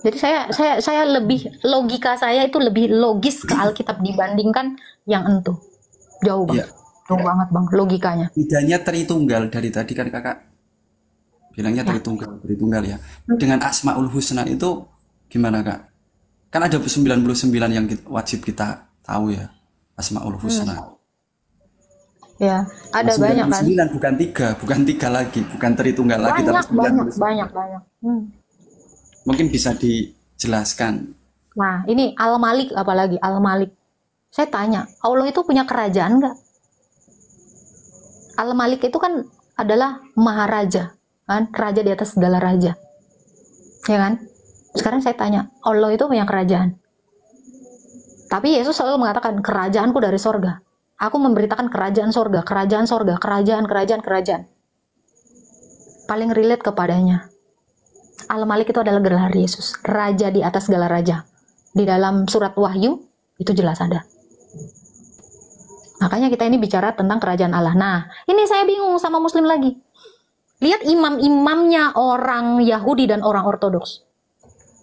Jadi saya lebih, logika saya itu lebih logis ke Alkitab dibandingkan yang entuh. Jauh banget. Iya. Jauh banget bang, logikanya. Bedanya Tritunggal dari tadi kan kakak bilangnya Tritunggal ya. Dengan Asmaul Husna itu gimana kak? Kan ada 99 yang wajib kita tahu ya, Asmaul Husna. Ya, ada banyak kan. 99 bukan tiga lagi, bukan Tritunggal lagi, tapi Banyak. Mungkin bisa dijelaskan. Nah, ini Al-Malik apalagi, Al-Malik. Saya tanya, Allah itu punya kerajaan nggak? Al-Malik itu kan adalah maharaja, kan? Raja di atas segala raja. Ya kan? Sekarang saya tanya, Allah itu punya kerajaan. Tapi Yesus selalu mengatakan, kerajaanku dari sorga. Aku memberitakan kerajaan sorga, kerajaan. Paling relate kepadanya. Al-Malik itu adalah gelar Yesus, raja di atas segala raja. Di dalam surat Wahyu, itu jelas ada. Makanya kita ini bicara tentang kerajaan Allah. Nah, ini saya bingung sama Muslim lagi. Lihat imam-imamnya orang Yahudi dan orang Ortodoks.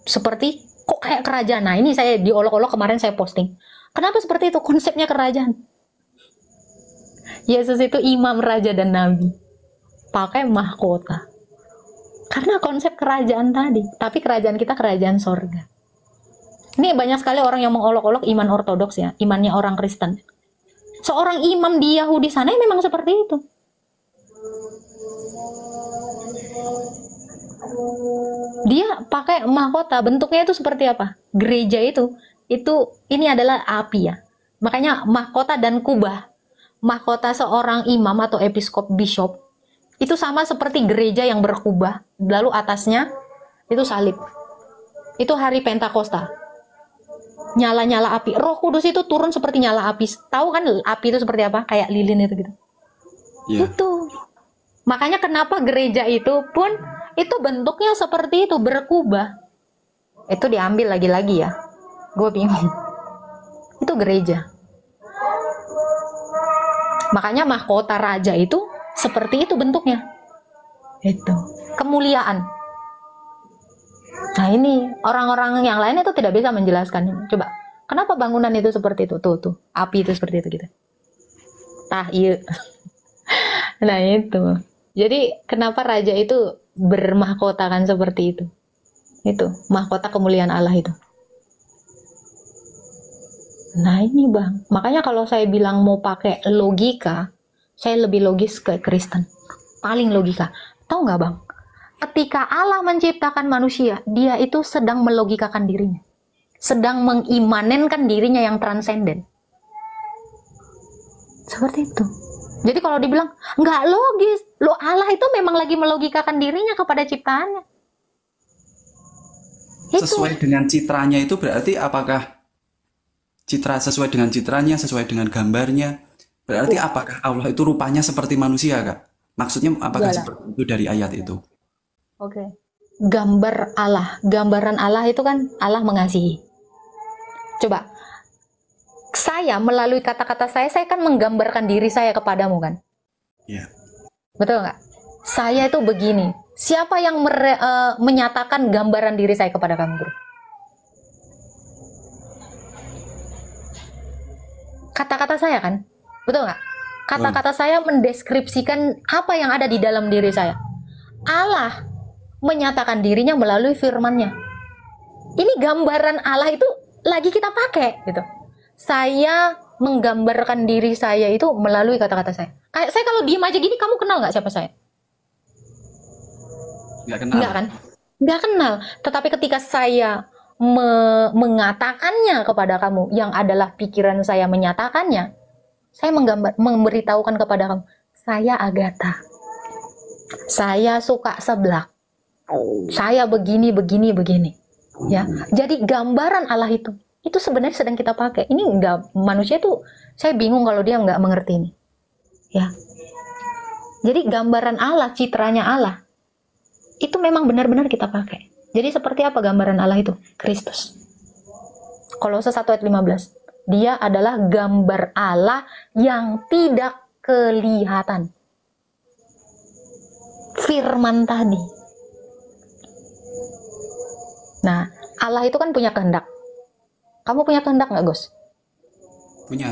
Seperti, kok kayak kerajaan? Nah, ini saya diolok-olok kemarin saya posting. Kenapa seperti itu? Konsepnya kerajaan. Yesus itu imam, raja, dan nabi. Pakai mahkota. Karena konsep kerajaan tadi. Tapi kerajaan kita kerajaan sorga. Ini banyak sekali orang yang mengolok-olok iman Ortodoks ya. Imannya orang Kristen. Seorang imam di Yahudi sana memang seperti itu. Dia pakai mahkota, bentuknya itu seperti apa? Gereja itu ini adalah api ya. Makanya mahkota dan kubah. Mahkota seorang imam atau episkop bishop itu sama seperti gereja yang berkubah, lalu atasnya itu salib. Itu hari Pentakosta. Nyala-nyala api. Roh Kudus itu turun seperti nyala api. Tahu kan api itu seperti apa? Kayak lilin itu gitu. Yeah. Itu. Makanya kenapa gereja itu pun itu bentuknya seperti itu, berkubah. Itu diambil lagi-lagi ya. Gue bingung. Itu gereja. Makanya mahkota raja itu seperti itu bentuknya. Itu. Kemuliaan. Nah ini orang-orang yang lain itu tidak bisa menjelaskan ini. Coba, kenapa bangunan itu seperti itu? Tuh, api itu seperti itu gitu. Iya. Nah itu. Jadi kenapa raja itu bermahkotakan seperti itu? Itu mahkota kemuliaan Allah itu. Nah ini bang, makanya kalau saya bilang mau pakai logika, saya lebih logis ke Kristen. Paling logika. Tahu nggak bang? Ketika Allah menciptakan manusia, dia itu sedang melogikakan dirinya. Sedang mengimanenkan dirinya yang transenden. Seperti itu. Jadi kalau dibilang nggak logis, lo Allah itu memang lagi melogikakan dirinya kepada ciptaannya. Itu. Sesuai dengan citranya itu berarti apakah citra sesuai dengan citranya, sesuai dengan gambarnya? Berarti apakah Allah itu rupanya seperti manusia, Kak? Maksudnya apakah Iyalah. seperti itu dari ayat itu? Oke. Gambar Allah, gambaran Allah itu kan Allah mengasihi. Coba, saya melalui kata-kata saya kan menggambarkan diri saya kepadamu kan? Iya. Betul nggak? Saya itu begini. Siapa yang menyatakan gambaran diri saya kepada kamu, bro? Kata-kata saya kan? Betul nggak? Kata-kata saya mendeskripsikan apa yang ada di dalam diri saya. Allah menyatakan dirinya melalui firman-Nya. Ini gambaran Allah itu lagi kita pakai gitu. Saya menggambarkan diri saya itu melalui kata-kata saya. Kayak saya kalau diem aja gini, kamu kenal nggak siapa saya? Nggak kenal. Enggak kan? Nggak kenal. Tetapi ketika saya mengatakannya kepada kamu, yang adalah pikiran saya menyatakannya, saya memberitahukan kepada kamu, saya Agatha. Saya suka seblak. Saya begini, begini, begini. Ya. Jadi gambaran Allah itu sebenarnya sedang kita pakai. Ini enggak, manusia itu, saya bingung kalau dia nggak mengerti ini. Ya. Jadi gambaran Allah, citranya Allah, itu memang benar-benar kita pakai. Jadi seperti apa gambaran Allah itu? Kristus. Kolose 1 ayat 15. Dia adalah gambar Allah yang tidak kelihatan. Firman tadi. Nah, Allah itu kan punya kehendak. Kamu punya kehendak nggak, Gus? Punya.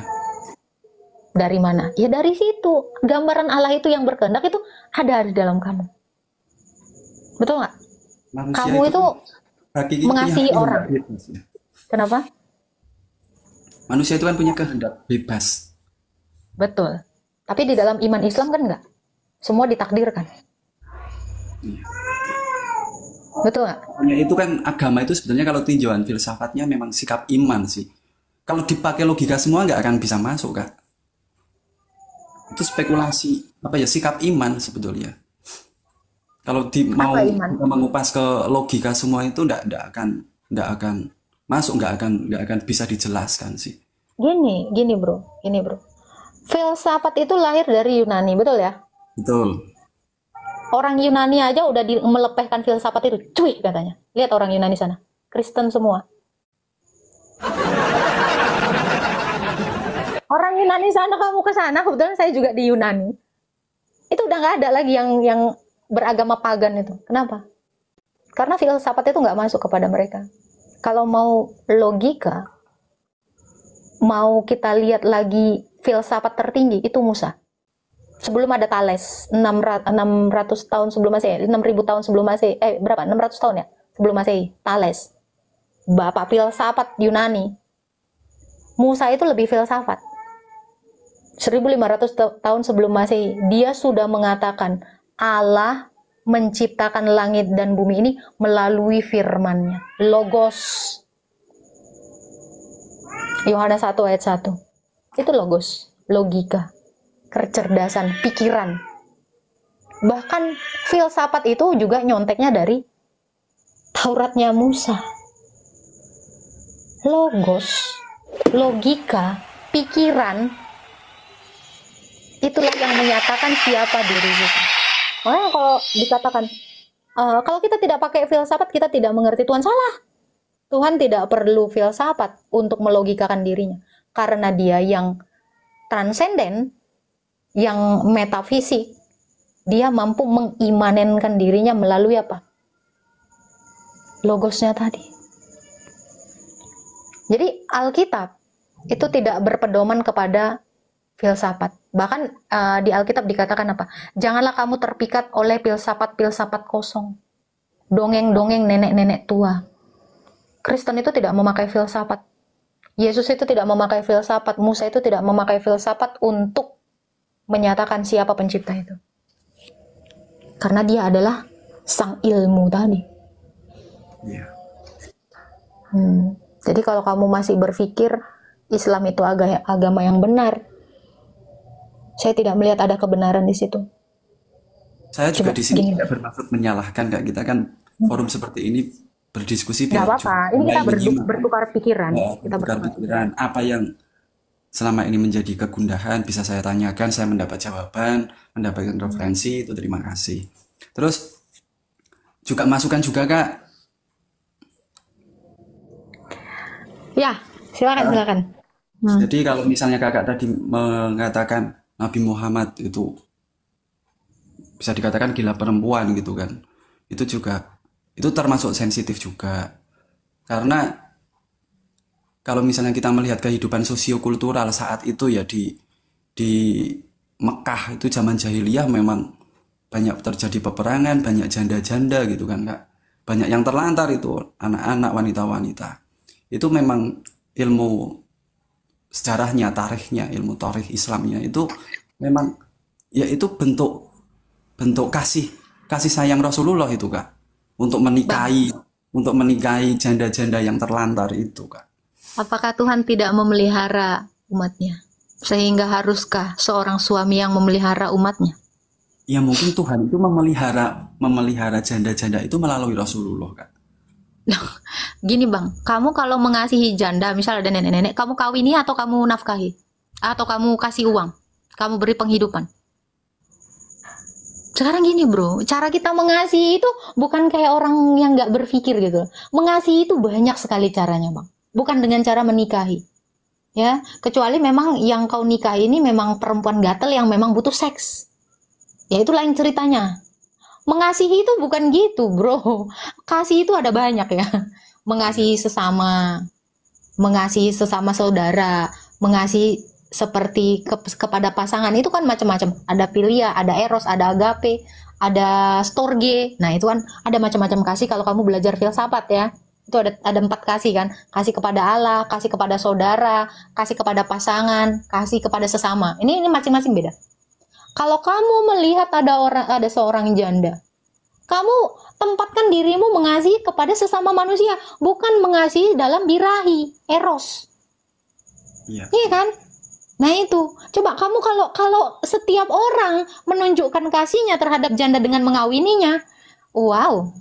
Dari mana? Ya dari situ. Gambaran Allah itu yang berkehendak itu ada di dalam kamu. Betul nggak? Manusia Kamu itu hakiki mengasihi punya orang. kehendak bebas, ya. Kenapa? Manusia itu kan punya kehendak bebas. Betul. Tapi di dalam iman Islam kan enggak. Semua ditakdirkan. Iya. Betul nggak? Hanya itu kan agama itu sebenarnya kalau tinjauan filsafatnya memang sikap iman sih. Kalau dipakai logika semua nggak akan bisa masuk, Kak. Itu spekulasi apa ya, sikap iman sebetulnya. Kalau mau iman? mengupas ke logika semua itu nggak akan masuk, nggak akan bisa dijelaskan sih. Gini bro. Filsafat itu lahir dari Yunani, betul ya? Betul. Orang Yunani aja udah melepehkan filsafat itu, cuy katanya. Lihat orang Yunani sana, Kristen semua. Orang Yunani sana, kamu ke sana, kebetulan saya juga di Yunani. Itu udah nggak ada lagi yang beragama pagan itu. Kenapa? Karena filsafat itu nggak masuk kepada mereka. Kalau mau logika, mau kita lihat lagi filsafat tertinggi, itu Musa. Sebelum ada Thales, 600 tahun sebelum Masehi, 6.000 tahun sebelum Masehi, berapa? 600 tahun ya? Sebelum Masehi, Thales. Bapak filsafat Yunani. Musa itu lebih filsafat. 1.500 tahun sebelum Masehi, dia sudah mengatakan Allah menciptakan langit dan bumi ini melalui firman-Nya. Logos. Yohanes 1 ayat 1. Itu logos, logika, kecerdasan, pikiran. Bahkan filsafat itu juga nyonteknya dari Tauratnya Musa. Logos, logika, pikiran, itulah yang menyatakan siapa diri kita. Makanya kalau dikatakan, kalau kita tidak pakai filsafat, kita tidak mengerti Tuhan. Salah. Tuhan tidak perlu filsafat untuk melogikakan dirinya. Karena dia yang transenden, yang metafisik, dia mampu mengimanenkan dirinya melalui apa? Logosnya tadi. Jadi Alkitab itu tidak berpedoman kepada filsafat. Bahkan di Alkitab dikatakan apa? Janganlah kamu terpikat oleh filsafat-filsafat kosong. Dongeng-dongeng nenek-nenek tua. Kristen itu tidak memakai filsafat. Yesus itu tidak memakai filsafat. Musa itu tidak memakai filsafat untuk menyatakan siapa pencipta itu. Karena dia adalah sang ilmu tadi. Iya. Jadi kalau kamu masih berpikir Islam itu agama yang benar, Saya tidak melihat ada kebenaran di situ. Saya juga Coba di sini gini, tidak bermaksud menyalahkan Kak. Kita kan forum seperti ini berdiskusi nggak biar apa-apa. juga Ini kita mulai menyimak bertukar pikiran. ya, Kita bertukar bertukar pikiran. pikiran apa yang selama ini menjadi kegundahan bisa saya tanyakan, saya mendapat jawaban, mendapatkan referensi, itu terima kasih. Terus juga masukan juga Kak. Ya, silakan, Eh, silakan. Jadi kalau misalnya Kakak tadi mengatakan Nabi Muhammad itu bisa dikatakan gila perempuan gitu kan. Itu juga itu termasuk sensitif juga. Karena kalau misalnya kita melihat kehidupan sosiokultural saat itu ya di Mekah itu zaman jahiliyah memang banyak terjadi peperangan, banyak janda-janda gitu kan Kak. Banyak yang terlantar itu, anak-anak, wanita-wanita. Itu memang ilmu sejarahnya, tarikhnya, ilmu tarikh Islamnya itu memang ya itu bentuk bentuk kasih kasih sayang Rasulullah itu Kak untuk Bang, menikahi janda-janda yang terlantar itu Kak. apakah Tuhan tidak memelihara umatnya? Sehingga haruskah seorang suami yang memelihara umatnya? Ya mungkin Tuhan itu memelihara janda-janda itu melalui Rasulullah Kak. Gini bang, kamu kalau mengasihi janda, misal ada nenek-nenek, kamu kawini atau kamu nafkahi? Atau kamu kasih uang? Kamu beri penghidupan? Sekarang gini bro, cara kita mengasihi itu bukan kayak orang yang nggak berpikir gitu. Mengasihi itu banyak sekali caranya bang. Bukan dengan cara menikahi. Ya, kecuali memang yang kau nikahi ini memang perempuan gatel yang memang butuh seks. Ya itu lain ceritanya. Mengasihi itu bukan gitu bro. Kasih itu ada banyak ya. Mengasihi sesama saudara, mengasihi seperti kepada pasangan itu kan macam-macam. Ada filia, ada eros, ada agape, ada storge. Nah itu kan ada macam-macam kasih. Kalau kamu belajar filsafat ya, itu ada 4 kasih kan. Kasih kepada Allah, kasih kepada saudara, kasih kepada pasangan, kasih kepada sesama. Ini masing-masing beda. Kalau kamu melihat ada seorang janda, kamu tempatkan dirimu mengasihi kepada sesama manusia, bukan mengasihi dalam birahi, eros. Iya. Iya kan? Nah itu, coba kamu kalau setiap orang menunjukkan kasihnya terhadap janda dengan mengawininya, wow,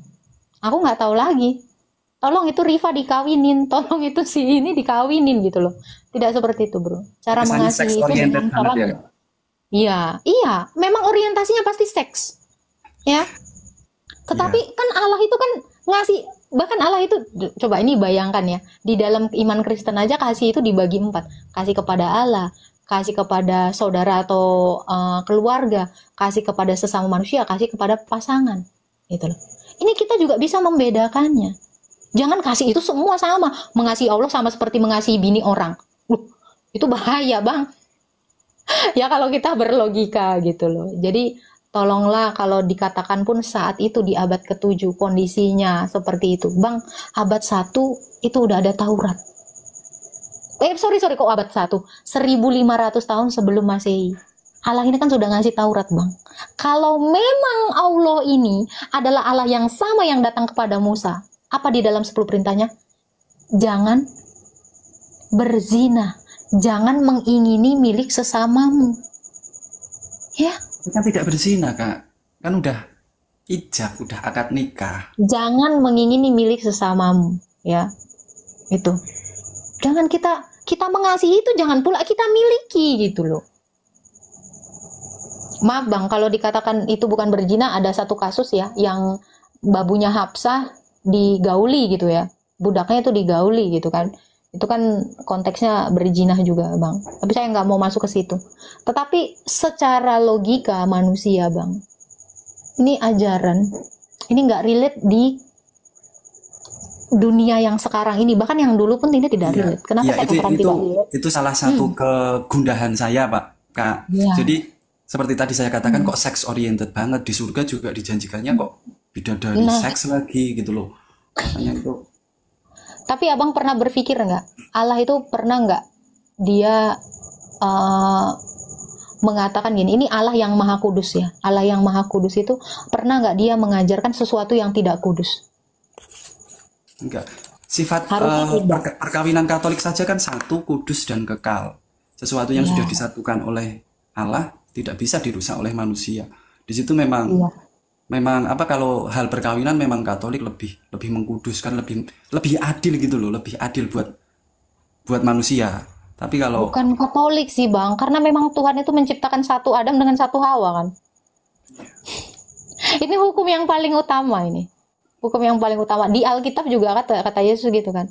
aku nggak tahu lagi. Tolong itu Riva dikawinin, tolong itu si ini dikawinin gitu loh. Tidak seperti itu bro. Cara Kesannya seks mengasihi itu oriented dengan cara, banget ya Kak. iya, memang orientasinya pasti seks, ya. Tetapi Iya. kan Allah itu kan ngasih, bahkan Allah itu, coba ini bayangkan ya, di dalam iman Kristen aja kasih itu dibagi 4. Kasih kepada Allah, kasih kepada saudara atau keluarga, kasih kepada sesama manusia, kasih kepada pasangan. Gitu loh. Ini kita juga bisa membedakannya. Jangan kasih itu semua sama. Mengasihi Allah sama seperti mengasihi bini orang. Itu bahaya bang. Ya kalau kita berlogika gitu loh. Jadi tolonglah kalau dikatakan pun saat itu di abad ke-7 kondisinya seperti itu. Bang, abad 1 itu udah ada Taurat. Sorry kok abad 1? 1500 tahun sebelum Masehi. Allah ini kan sudah ngasih Taurat bang. Kalau memang Allah ini adalah Allah yang sama yang datang kepada Musa, apa di dalam 10 perintahnya? Jangan berzina, jangan mengingini milik sesamamu. Ya, Kan tidak berzina Kak. Kan udah ijab, udah akad nikah. jangan mengingini milik sesamamu, ya. Itu. Jangan kita mengasihi itu jangan pula kita miliki gitu loh. Maaf bang, kalau dikatakan itu bukan berzina, ada satu kasus ya yang babunya Hafsah digauli gitu ya, budaknya itu digauli gitu kan. Itu kan konteksnya berzina juga bang. Tapi saya nggak mau masuk ke situ. Tetapi secara logika manusia bang, ini ajaran, ini nggak relate di dunia yang sekarang ini. Bahkan yang dulu pun ini tidak Iya, relate. Kenapa iya saya katakan tidak relate? itu salah satu kegundahan saya Pak Kak. Iya. Jadi seperti tadi saya katakan kok seks oriented banget di surga juga dijanjikannya kok bidadari Nah, seks lagi gitu loh. Makanya itu tapi abang pernah berpikir nggak? Allah itu pernah nggak dia mengatakan gini, ini Allah yang maha kudus ya. Allah yang maha kudus itu pernah nggak dia mengajarkan sesuatu yang tidak kudus? enggak. Sifat Harusnya tidak. perkawinan Katolik saja kan satu, kudus dan kekal. Sesuatu yang sudah Ya, disatukan oleh Allah tidak bisa dirusak oleh manusia. Di situ memang Iya. memang apa, kalau hal perkawinan memang Katolik lebih mengkuduskan, lebih adil gitu loh, lebih adil buat manusia. Tapi kalau Bukan Katolik sih Bang, karena memang Tuhan itu menciptakan satu Adam dengan satu Hawa kan. Ini hukum yang paling utama ini. Hukum yang paling utama. Di Alkitab juga kata Yesus gitu kan.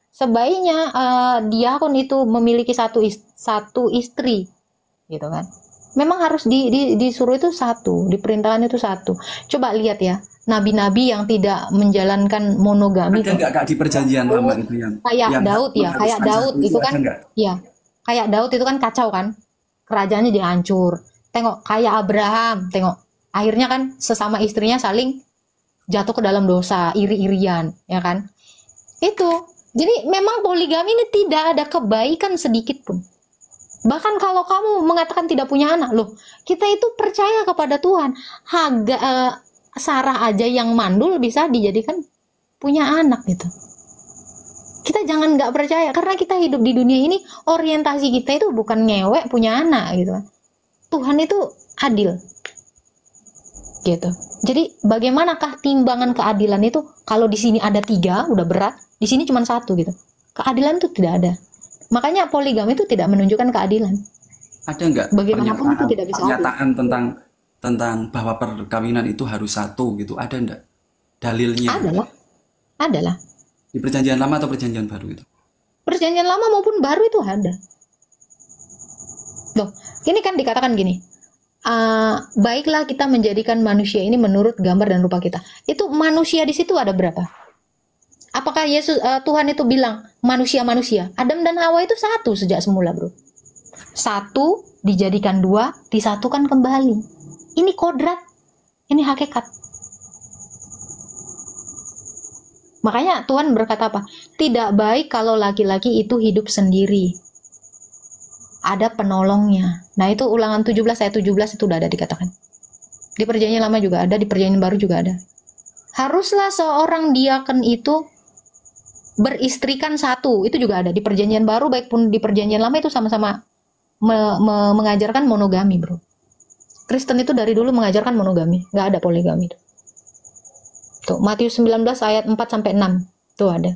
Sebaiknya diakon itu memiliki satu istri gitu kan. Memang harus disuruh itu satu, diperintahkan itu satu. Coba lihat ya, nabi-nabi yang tidak menjalankan monogami ada nggak Kak di perjanjian lama itu kayak yang Daud ya, kayak mengharuskan Daud satu itu ada kan, nggak? ya, kayak Daud itu kan kacau kan, kerajaannya jadi hancur. Tengok kayak Abraham, tengok akhirnya kan sesama istrinya saling jatuh ke dalam dosa, iri-irian, ya kan? Itu. Jadi memang poligami ini tidak ada kebaikan sedikit pun. Bahkan kalau kamu mengatakan tidak punya anak, loh, kita itu percaya kepada Tuhan. Sarah aja yang mandul bisa dijadikan punya anak gitu. Kita jangan nggak percaya, karena kita hidup di dunia ini, orientasi kita itu bukan ngewek punya anak gitu kan. Tuhan itu adil gitu. Jadi bagaimanakah timbangan keadilan itu? Kalau di sini ada 3 udah berat, di sini cuma 1 gitu. Keadilan itu tidak ada. Makanya poligami itu tidak menunjukkan keadilan. Ada nggak Bagaimanapun itu tidak bisa adil. pernyataan tentang bahwa perkawinan itu harus satu gitu? Ada nggak dalilnya? Adalah Di perjanjian lama atau perjanjian baru itu? perjanjian lama maupun baru itu ada. Loh, ini kan dikatakan gini. Baiklah kita menjadikan manusia ini menurut gambar dan rupa kita. Itu manusia di situ ada berapa? Apakah Tuhan itu bilang manusia-manusia? Adam dan Hawa itu satu sejak semula, bro. Satu dijadikan 2, disatukan kembali. Ini kodrat, ini hakikat. Makanya Tuhan berkata apa? Tidak baik kalau laki-laki itu hidup sendiri. Ada penolongnya. Nah, itu Ulangan 17 ayat 17 itu udah ada dikatakan. Di perjanjian lama juga ada, di perjanjian baru juga ada. Haruslah seorang diakon itu beristrikan satu, itu juga ada di perjanjian baru, baik pun di perjanjian lama itu sama-sama mengajarkan monogami, bro. Kristen itu dari dulu mengajarkan monogami, nggak ada poligami. Tuh, Matius 19 ayat 4-6 tuh ada.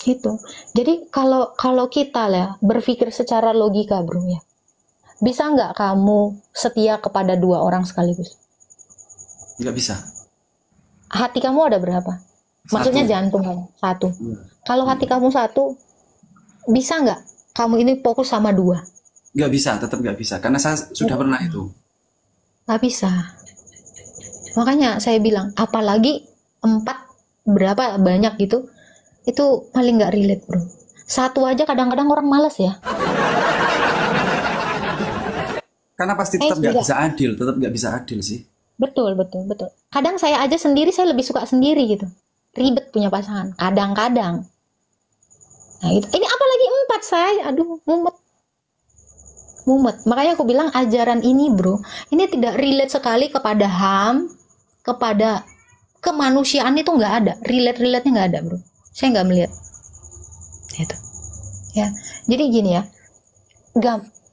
Gitu. Jadi kalau kita ya berpikir secara logika, bro ya, bisa nggak kamu setia kepada 2 orang sekaligus? Nggak bisa. Hati kamu ada berapa? Maksudnya jantung kamu 1. Kalau hati kamu 1, bisa nggak kamu ini fokus sama 2? Nggak bisa, tetap nggak bisa. Karena saya sudah pernah itu. Nggak bisa. Makanya saya bilang, apalagi 4, berapa banyak gitu, itu paling nggak relate, bro. 1 aja kadang-kadang orang malas ya. Karena pasti tetap nggak bisa adil, tetap nggak bisa adil sih. Betul. Kadang saya aja sendiri, saya lebih suka sendiri gitu. Ribet punya pasangan, kadang-kadang. Nah, itu. Ini apalagi 4 saya, aduh, mumet. Makanya aku bilang ajaran ini, bro, ini tidak relate sekali kepada HAM, kepada kemanusiaan itu nggak ada. Relate-nya nggak ada, bro. Saya nggak melihat. Gitu. Ya. Jadi gini ya,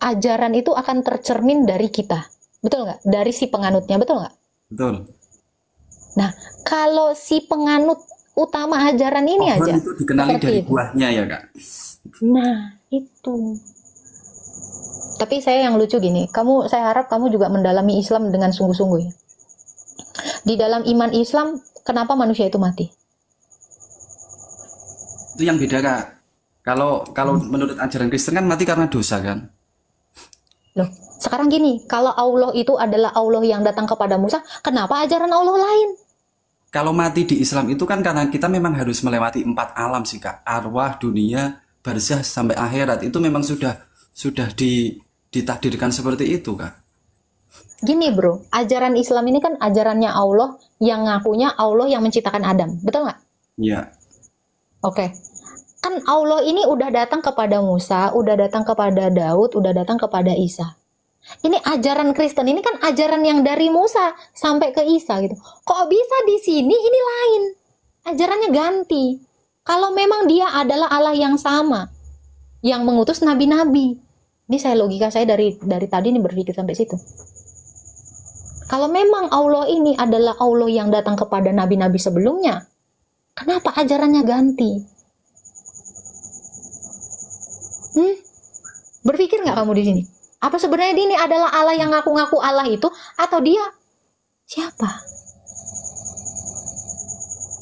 ajaran itu akan tercermin dari kita. Betul nggak? Dari si penganutnya, betul nggak? Betul. Nah, kalau si penganut utama ajaran ini aja itu dikenali dari buahnya ya, Kak. Nah, itu. Tapi saya yang lucu gini, saya harap kamu juga mendalami Islam dengan sungguh-sungguh ya. Di dalam iman Islam, kenapa manusia itu mati? Itu yang beda, Kak. Kalau menurut ajaran Kristen kan mati karena dosa kan. Loh, sekarang gini, kalau Allah itu adalah Allah yang datang kepada Musa, kenapa ajaran Allah lain? Kalau mati di Islam itu kan karena kita memang harus melewati 4 alam sih, Kak. Arwah, dunia, barzah sampai akhirat itu memang sudah ditakdirkan seperti itu, Kak. Gini, bro, ajaran Islam ini kan ajarannya Allah yang ngakunya Allah yang menciptakan Adam, betul nggak? Iya. Oke. Kan Allah ini udah datang kepada Musa, udah datang kepada Daud, udah datang kepada Isa. Ini ajaran Kristen, ini kan ajaran yang dari Musa sampai ke Isa gitu. Kok bisa di sini ini lain? Ajarannya ganti. Kalau memang dia adalah Allah yang sama, yang mengutus nabi-nabi. Ini logika saya dari tadi nih berpikir sampai situ. Kalau memang Allah ini adalah Allah yang datang kepada nabi-nabi sebelumnya, kenapa ajarannya ganti? Berpikir nggak kamu di sini? Apa sebenarnya dia ini adalah Allah yang ngaku-ngaku Allah itu, atau dia siapa?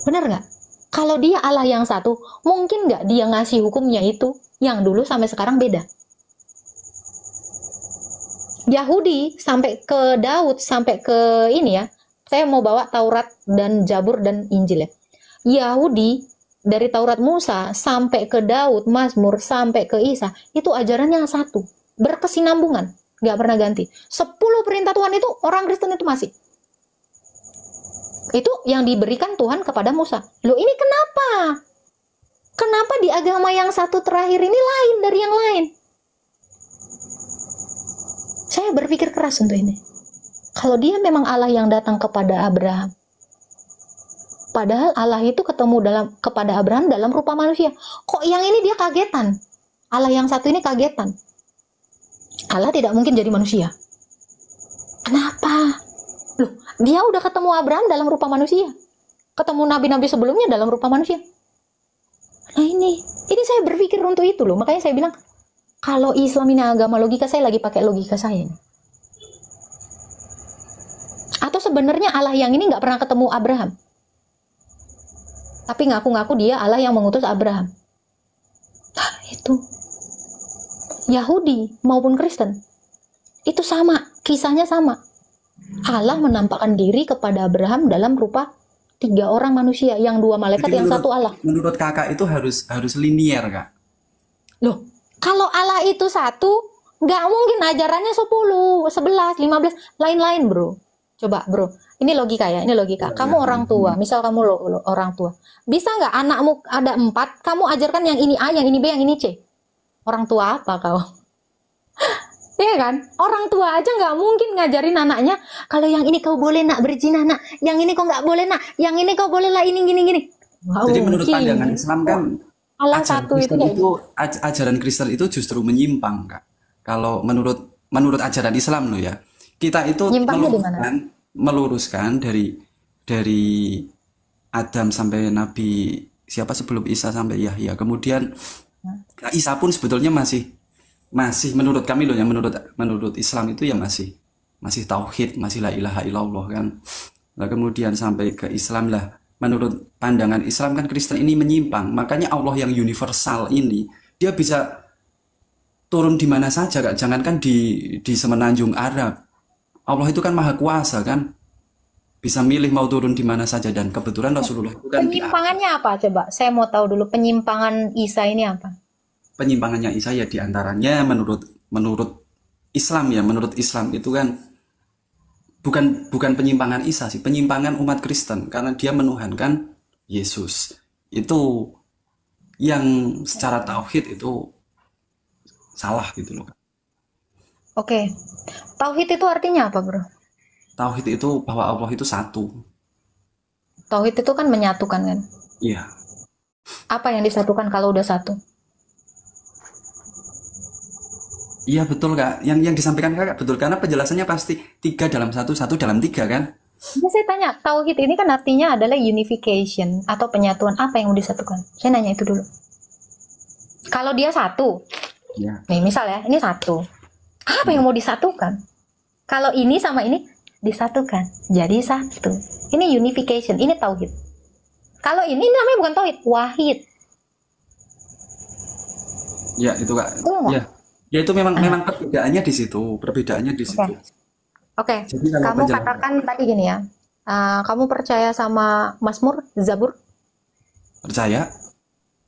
Benar nggak? Kalau dia Allah yang satu, mungkin nggak dia ngasih hukumnya itu yang dulu sampai sekarang beda? Yahudi sampai ke Daud, sampai ke ini ya, saya mau bawa Taurat dan Zabur dan Injil ya. Yahudi dari Taurat Musa sampai ke Daud, Mazmur sampai ke Isa, itu ajarannya yang satu, berkesinambungan, nggak pernah ganti. 10 perintah Tuhan itu orang Kristen itu masih. Itu yang diberikan Tuhan kepada Musa. Loh, ini kenapa? Kenapa di agama yang satu terakhir ini lain dari yang lain? Saya berpikir keras untuk ini. Kalau dia memang Allah yang datang kepada Abraham, padahal Allah itu ketemu kepada Abraham dalam rupa manusia. Kok yang ini dia kagetan? Allah yang satu ini kagetan. Allah tidak mungkin jadi manusia. Kenapa? Loh, dia udah ketemu Abraham dalam rupa manusia. Ketemu nabi-nabi sebelumnya dalam rupa manusia. Nah ini saya berpikir untuk itu loh. Makanya saya bilang, kalau Islam ini agama logika, saya lagi pakai logika saya. Atau sebenarnya Allah yang ini nggak pernah ketemu Abraham, tapi ngaku-ngaku dia Allah yang mengutus Abraham. Nah, itu Yahudi maupun Kristen itu sama, kisahnya sama. Allah menampakkan diri kepada Abraham dalam rupa 3 orang manusia, yang 2 malaikat, Jadi yang menurut, 1 Allah. menurut kakak itu harus linier, Kak. Loh, kalau Allah itu satu, nggak mungkin ajarannya 10, 11, 15, lain-lain, bro. Coba, bro. Ini logika ya, ini logika. Kamu orang tua, misal kamu orang tua. Bisa nggak anakmu ada 4, kamu ajarkan yang ini A, yang ini B, yang ini C? Orang tua apa kau? Iya kan? Orang tua aja nggak mungkin ngajarin anaknya, kalau yang ini kau boleh nak berzina nak, yang ini kau nggak boleh nak, yang ini kau boleh lah ini gini-gini. Jadi menurut pandangan Islam kan, Allah ajaran satu Kristen itu itu ajaran Kristen itu justru menyimpang, Kak. Kalau menurut ajaran Islam loh ya, kita itu Nyimpangnya di mana? meluruskan dari Adam sampai Nabi siapa sebelum Isa sampai Yahya. Kemudian Isa pun sebetulnya masih menurut kami loh ya, menurut Islam itu ya masih tauhid, masih la ilaha illallah kan. Nah, kemudian sampai ke Islam lah. Menurut pandangan Islam kan Kristen ini menyimpang. Makanya Allah yang universal ini dia bisa turun di mana saja, Kak. Jangankan di semenanjung Arab. Allah itu kan maha kuasa kan. Bisa milih mau turun di mana saja, dan kebetulan Rasulullah itu kan Penyimpangannya apa coba? Saya mau tahu dulu penyimpangan Isa ini apa? penyimpangannya Isa ya diantaranya menurut Islam ya, menurut Islam itu kan bukan penyimpangan Isa sih, penyimpangan umat Kristen karena dia menuhankan Yesus. Itu yang secara tauhid itu salah gitu loh. Oke. Tauhid itu artinya apa, bro? Tauhid itu bahwa Allah itu satu. Tauhid itu kan menyatukan kan? Iya. Apa yang disatukan kalau udah satu? Iya betul, Kak. Yang disampaikan Kakak betul karena penjelasannya pasti 3 dalam 1, 1 dalam 3 kan? Nah, saya tanya, tauhid ini kan artinya adalah unification atau penyatuan. Apa yang mau disatukan? Saya nanya itu dulu. Kalau dia satu, Iya. nih misal ya, ini satu. Apa yang mau disatukan? Kalau ini sama ini disatukan, jadi satu. Ini unification, ini tauhid. Kalau ini namanya bukan tauhid, wahid. Ya itu, Kak. Betul nggak? Ya. Ya itu memang perbedaannya di situ, Oke. Jadi kalau Kamu penjelasan katakan tadi gini ya, kamu percaya sama Mazmur, Zabur? percaya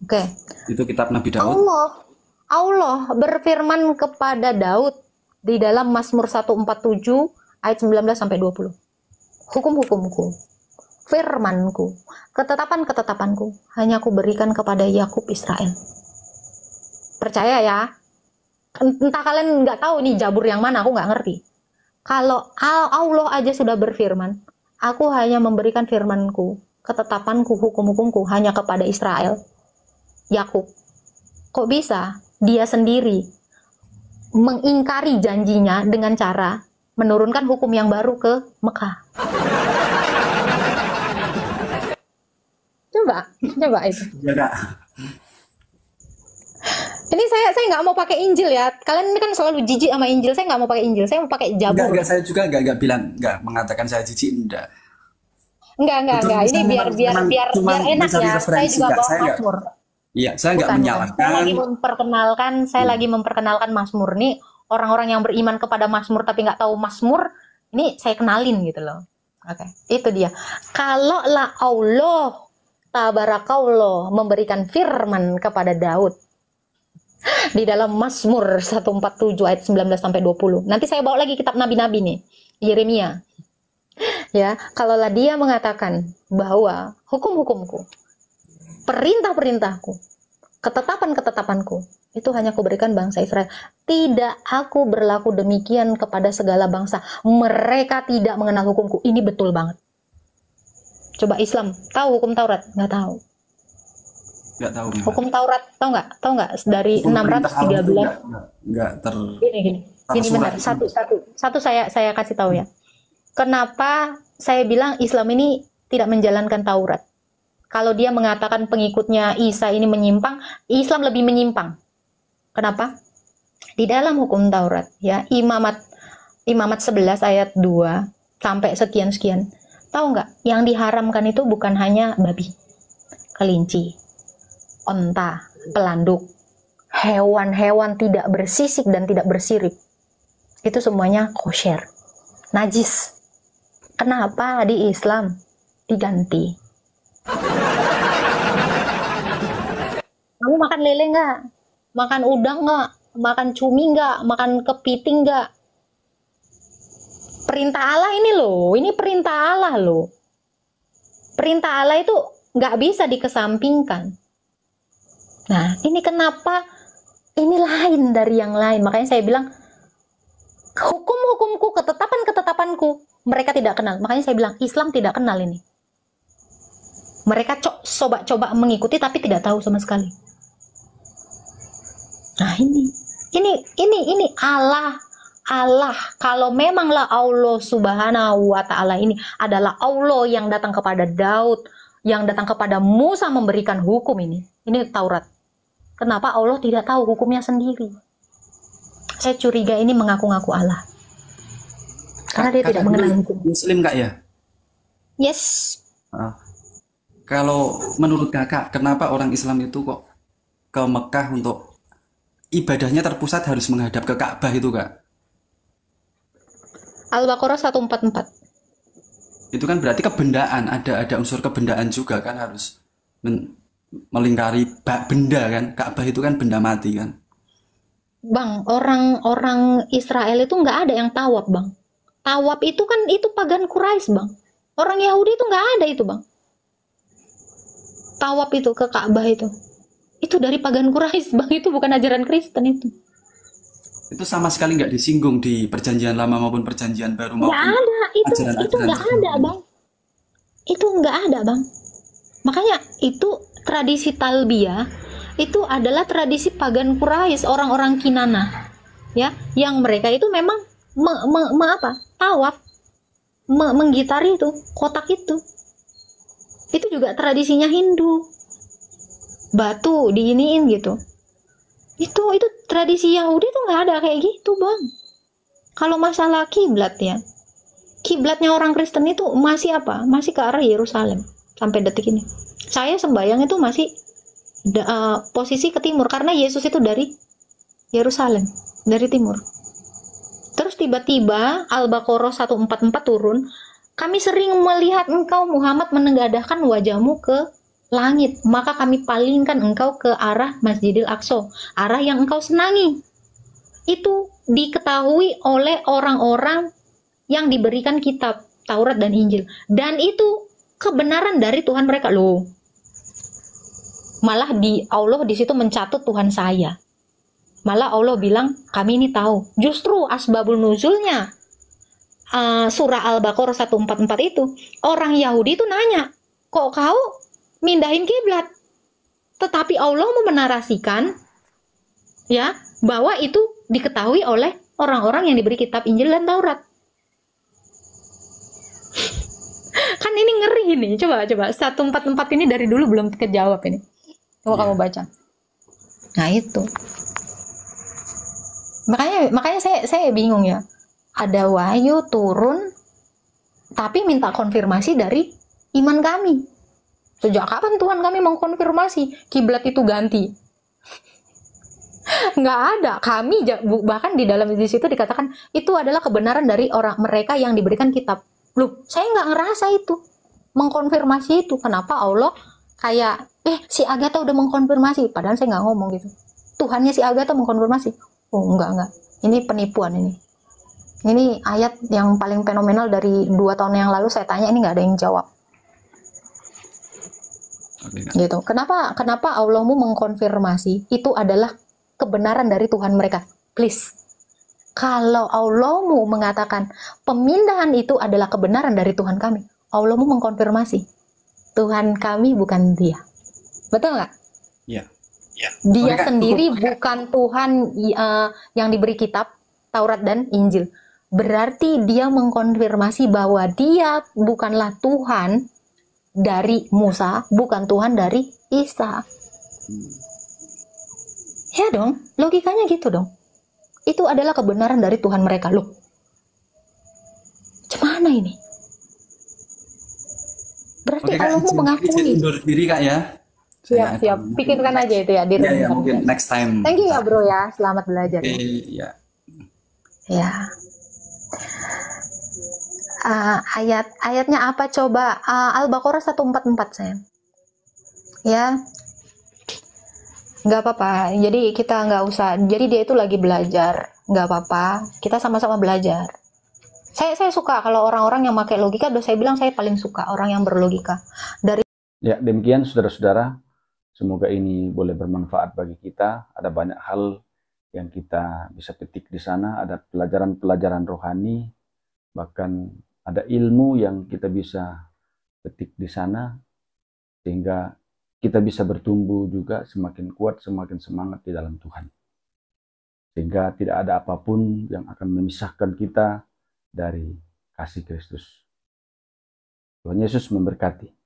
Oke. itu kitab Nabi Daud. Allah berfirman kepada Daud di dalam Mazmur 147 ayat 19 sampai 20. Hukum-hukumku, firmanku, ketetapan-ketetapanku hanya aku berikan kepada Yakub Israel. Percaya ya? Entah kalian nggak tahu nih Zabur yang mana, aku nggak ngerti. Kalau Allah aja sudah berfirman, aku hanya memberikan firmanku, ketetapanku, hukum-hukumku hanya kepada Israel, Yakub. Kok bisa dia sendiri mengingkari janjinya dengan cara menurunkan hukum yang baru ke Mekah. Coba itu. Ya, Ini saya nggak mau pakai Injil ya. Kalian ini kan selalu jijik sama Injil. Saya nggak mau pakai Injil. Saya mau pakai Jabur. enggak, saya juga enggak bilang, enggak mengatakan saya jijik, enggak. Enggak. Ini biar enak ya. Saya juga bawa Mazmur. Iya, saya enggak menyalahkan. Saya lagi memperkenalkan Mazmur nih. Orang-orang yang beriman kepada Mazmur tapi nggak tahu Mazmur, ini saya kenalin gitu loh. Oke, itu dia. Kalau lah Allah tabarakallah memberikan firman kepada Daud di dalam Mazmur 147 ayat 19 sampai 20. Nanti saya bawa lagi kitab nabi-nabi nih, Yeremia. Ya, kalaulah dia mengatakan bahwa hukum-hukumku, perintah-perintahku, ketetapan-ketetapanku itu hanya kuberikan bangsa Israel. Tidak aku berlaku demikian kepada segala bangsa. Mereka tidak mengenal hukumku. Ini betul banget. Coba Islam, tahu hukum Taurat? Nggak tahu. Nggak tahu. Hukum Taurat, tahu nggak? Dari 613. Nggak Gini benar. Satu saya kasih tahu ya. Kenapa saya bilang Islam ini tidak menjalankan Taurat? Kalau dia mengatakan pengikutnya Isa ini menyimpang, Islam lebih menyimpang. Kenapa? Di dalam hukum Taurat ya, imamat 11 ayat 2 sampai sekian. Tahu nggak? Yang diharamkan itu bukan hanya babi, kelinci, onta, pelanduk, hewan-hewan tidak bersisik dan tidak bersirip. Itu semuanya kosher, najis. Kenapa di Islam diganti? Kamu makan lele nggak? Makan udang nggak? Makan cumi nggak? Makan kepiting nggak? Perintah Allah ini loh, ini perintah Allah loh. Perintah Allah itu nggak bisa dikesampingkan. Nah, ini kenapa ini lain dari yang lain? Makanya saya bilang, hukum-hukumku, ketetapan-ketetapanku, mereka tidak kenal. Makanya saya bilang, Islam tidak kenal ini. Mereka coba mengikuti tapi tidak tahu sama sekali. Nah, ini Allah. Kalau memanglah Allah Subhanahu wa Ta'ala ini adalah Allah yang datang kepada Daud, yang datang kepada Musa memberikan hukum ini Taurat. Kenapa Allah tidak tahu hukumnya sendiri? Saya curiga ini mengaku-ngaku Allah. Karena dia tidak mengenal hukum. Muslim Kak ya? Yes. Kalau menurut Kakak, kenapa orang Islam itu kok ke Mekah untuk ibadahnya terpusat harus menghadap ke Ka'bah itu, Kak? Al-Baqarah 144. Itu kan berarti kebendaan, ada unsur kebendaan juga kan, harus melingkari benda kan. Ka'bah itu kan benda mati kan. Bang, orang Israel itu nggak ada yang tawaf, Bang. Tawaf itu kan itu pagan Quraisy, Bang. Orang Yahudi itu nggak ada itu, Bang. Tawaf itu ke Ka'bah itu dari pagan Quraisy, Bang. Itu bukan ajaran Kristen itu. Itu sama sekali nggak disinggung di perjanjian lama maupun perjanjian baru maupun nggak ada itu nggak ada, Bang. Itu nggak ada, Bang. Makanya itu tradisi talbiyah itu adalah tradisi pagan Quraisy, orang-orang Kinana, ya, yang mereka itu memang tawaf, menggitari itu kotak itu juga tradisinya Hindu, batu diiniin gitu. Itu tradisi Yahudi tuh nggak ada kayak gitu, Bang. Kalau masalah kiblat ya, kiblatnya orang Kristen itu masih masih ke arah Yerusalem sampai detik ini. Saya sembahyang itu masih posisi ke timur karena Yesus itu dari Yerusalem, dari timur. Terus tiba-tiba Al-Baqarah 144 turun, kami sering melihat engkau Muhammad menengadahkan wajahmu ke langit, maka kami palingkan engkau ke arah Masjidil Aqsa, arah yang engkau senangi. Itu diketahui oleh orang-orang yang diberikan kitab Taurat dan Injil, dan itu kebenaran dari Tuhan mereka loh. Malah Allah di situ mencatut Tuhan saya. Malah Allah bilang kami ini tahu. Justru asbabul nuzulnya surah Al-Baqarah 144 itu, orang Yahudi itu nanya, kok kau mindahin kiblat? Tetapi Allah mau menarasikan ya bahwa itu diketahui oleh orang-orang yang diberi kitab Injil dan Taurat. Kan ini ngeri nih. Coba 144 ini dari dulu belum kejawab ini. Coba kamu baca. Nah itu. Makanya saya bingung ya. Ada wahyu turun tapi minta konfirmasi dari iman kami. Sejak kapan Tuhan kami mengkonfirmasi kiblat itu ganti? Nggak ada. Kami bahkan di situ dikatakan itu adalah kebenaran dari orang mereka yang diberikan kitab. Loh, saya nggak ngerasa itu mengkonfirmasi itu. Kenapa Allah kayak si Agatha udah mengkonfirmasi, padahal saya nggak ngomong gitu. Tuhannya si Agatha mengkonfirmasi. Oh enggak. Ini penipuan ini. Ini ayat yang paling fenomenal dari 2 tahun yang lalu saya tanya, ini nggak ada yang jawab. Gitu. Kenapa Allahmu mengkonfirmasi itu adalah kebenaran dari Tuhan mereka? Please. Kalau Allahmu mengatakan pemindahan itu adalah kebenaran dari Tuhan kami, Allahmu mengkonfirmasi Tuhan kami bukan dia. Betul nggak? Iya. Dia sendiri bukan Tuhan yang diberi kitab Taurat dan Injil. Berarti dia mengkonfirmasi bahwa dia bukanlah Tuhan dari Musa, bukan Tuhan dari Isa. Ya dong, logikanya gitu dong. Itu adalah kebenaran dari Tuhan mereka. Loh, gimana ini? Berarti Allah mau mengakui. Undur diri Kak ya. Siap. Pikirkan aja itu ya. Ya, mungkin next time. Thank you ya bro ya. Selamat belajar. Iya. Ya. Ayatnya apa coba? Al-Baqarah 144 sayang. Ya. Nggak apa-apa. Jadi kita nggak usah. Jadi dia itu lagi belajar. Nggak apa-apa. Kita sama-sama belajar. Saya suka kalau orang-orang yang pakai logika. Udah saya bilang saya paling suka orang yang berlogika. Ya, demikian saudara-saudara. Semoga ini boleh bermanfaat bagi kita. Ada banyak hal yang kita bisa petik di sana. Ada pelajaran-pelajaran rohani. Bahkan ada ilmu yang kita bisa petik di sana. Sehingga kita bisa bertumbuh juga semakin kuat, semakin semangat di dalam Tuhan. Sehingga tidak ada apapun yang akan memisahkan kita dari kasih Kristus. Tuhan Yesus memberkati.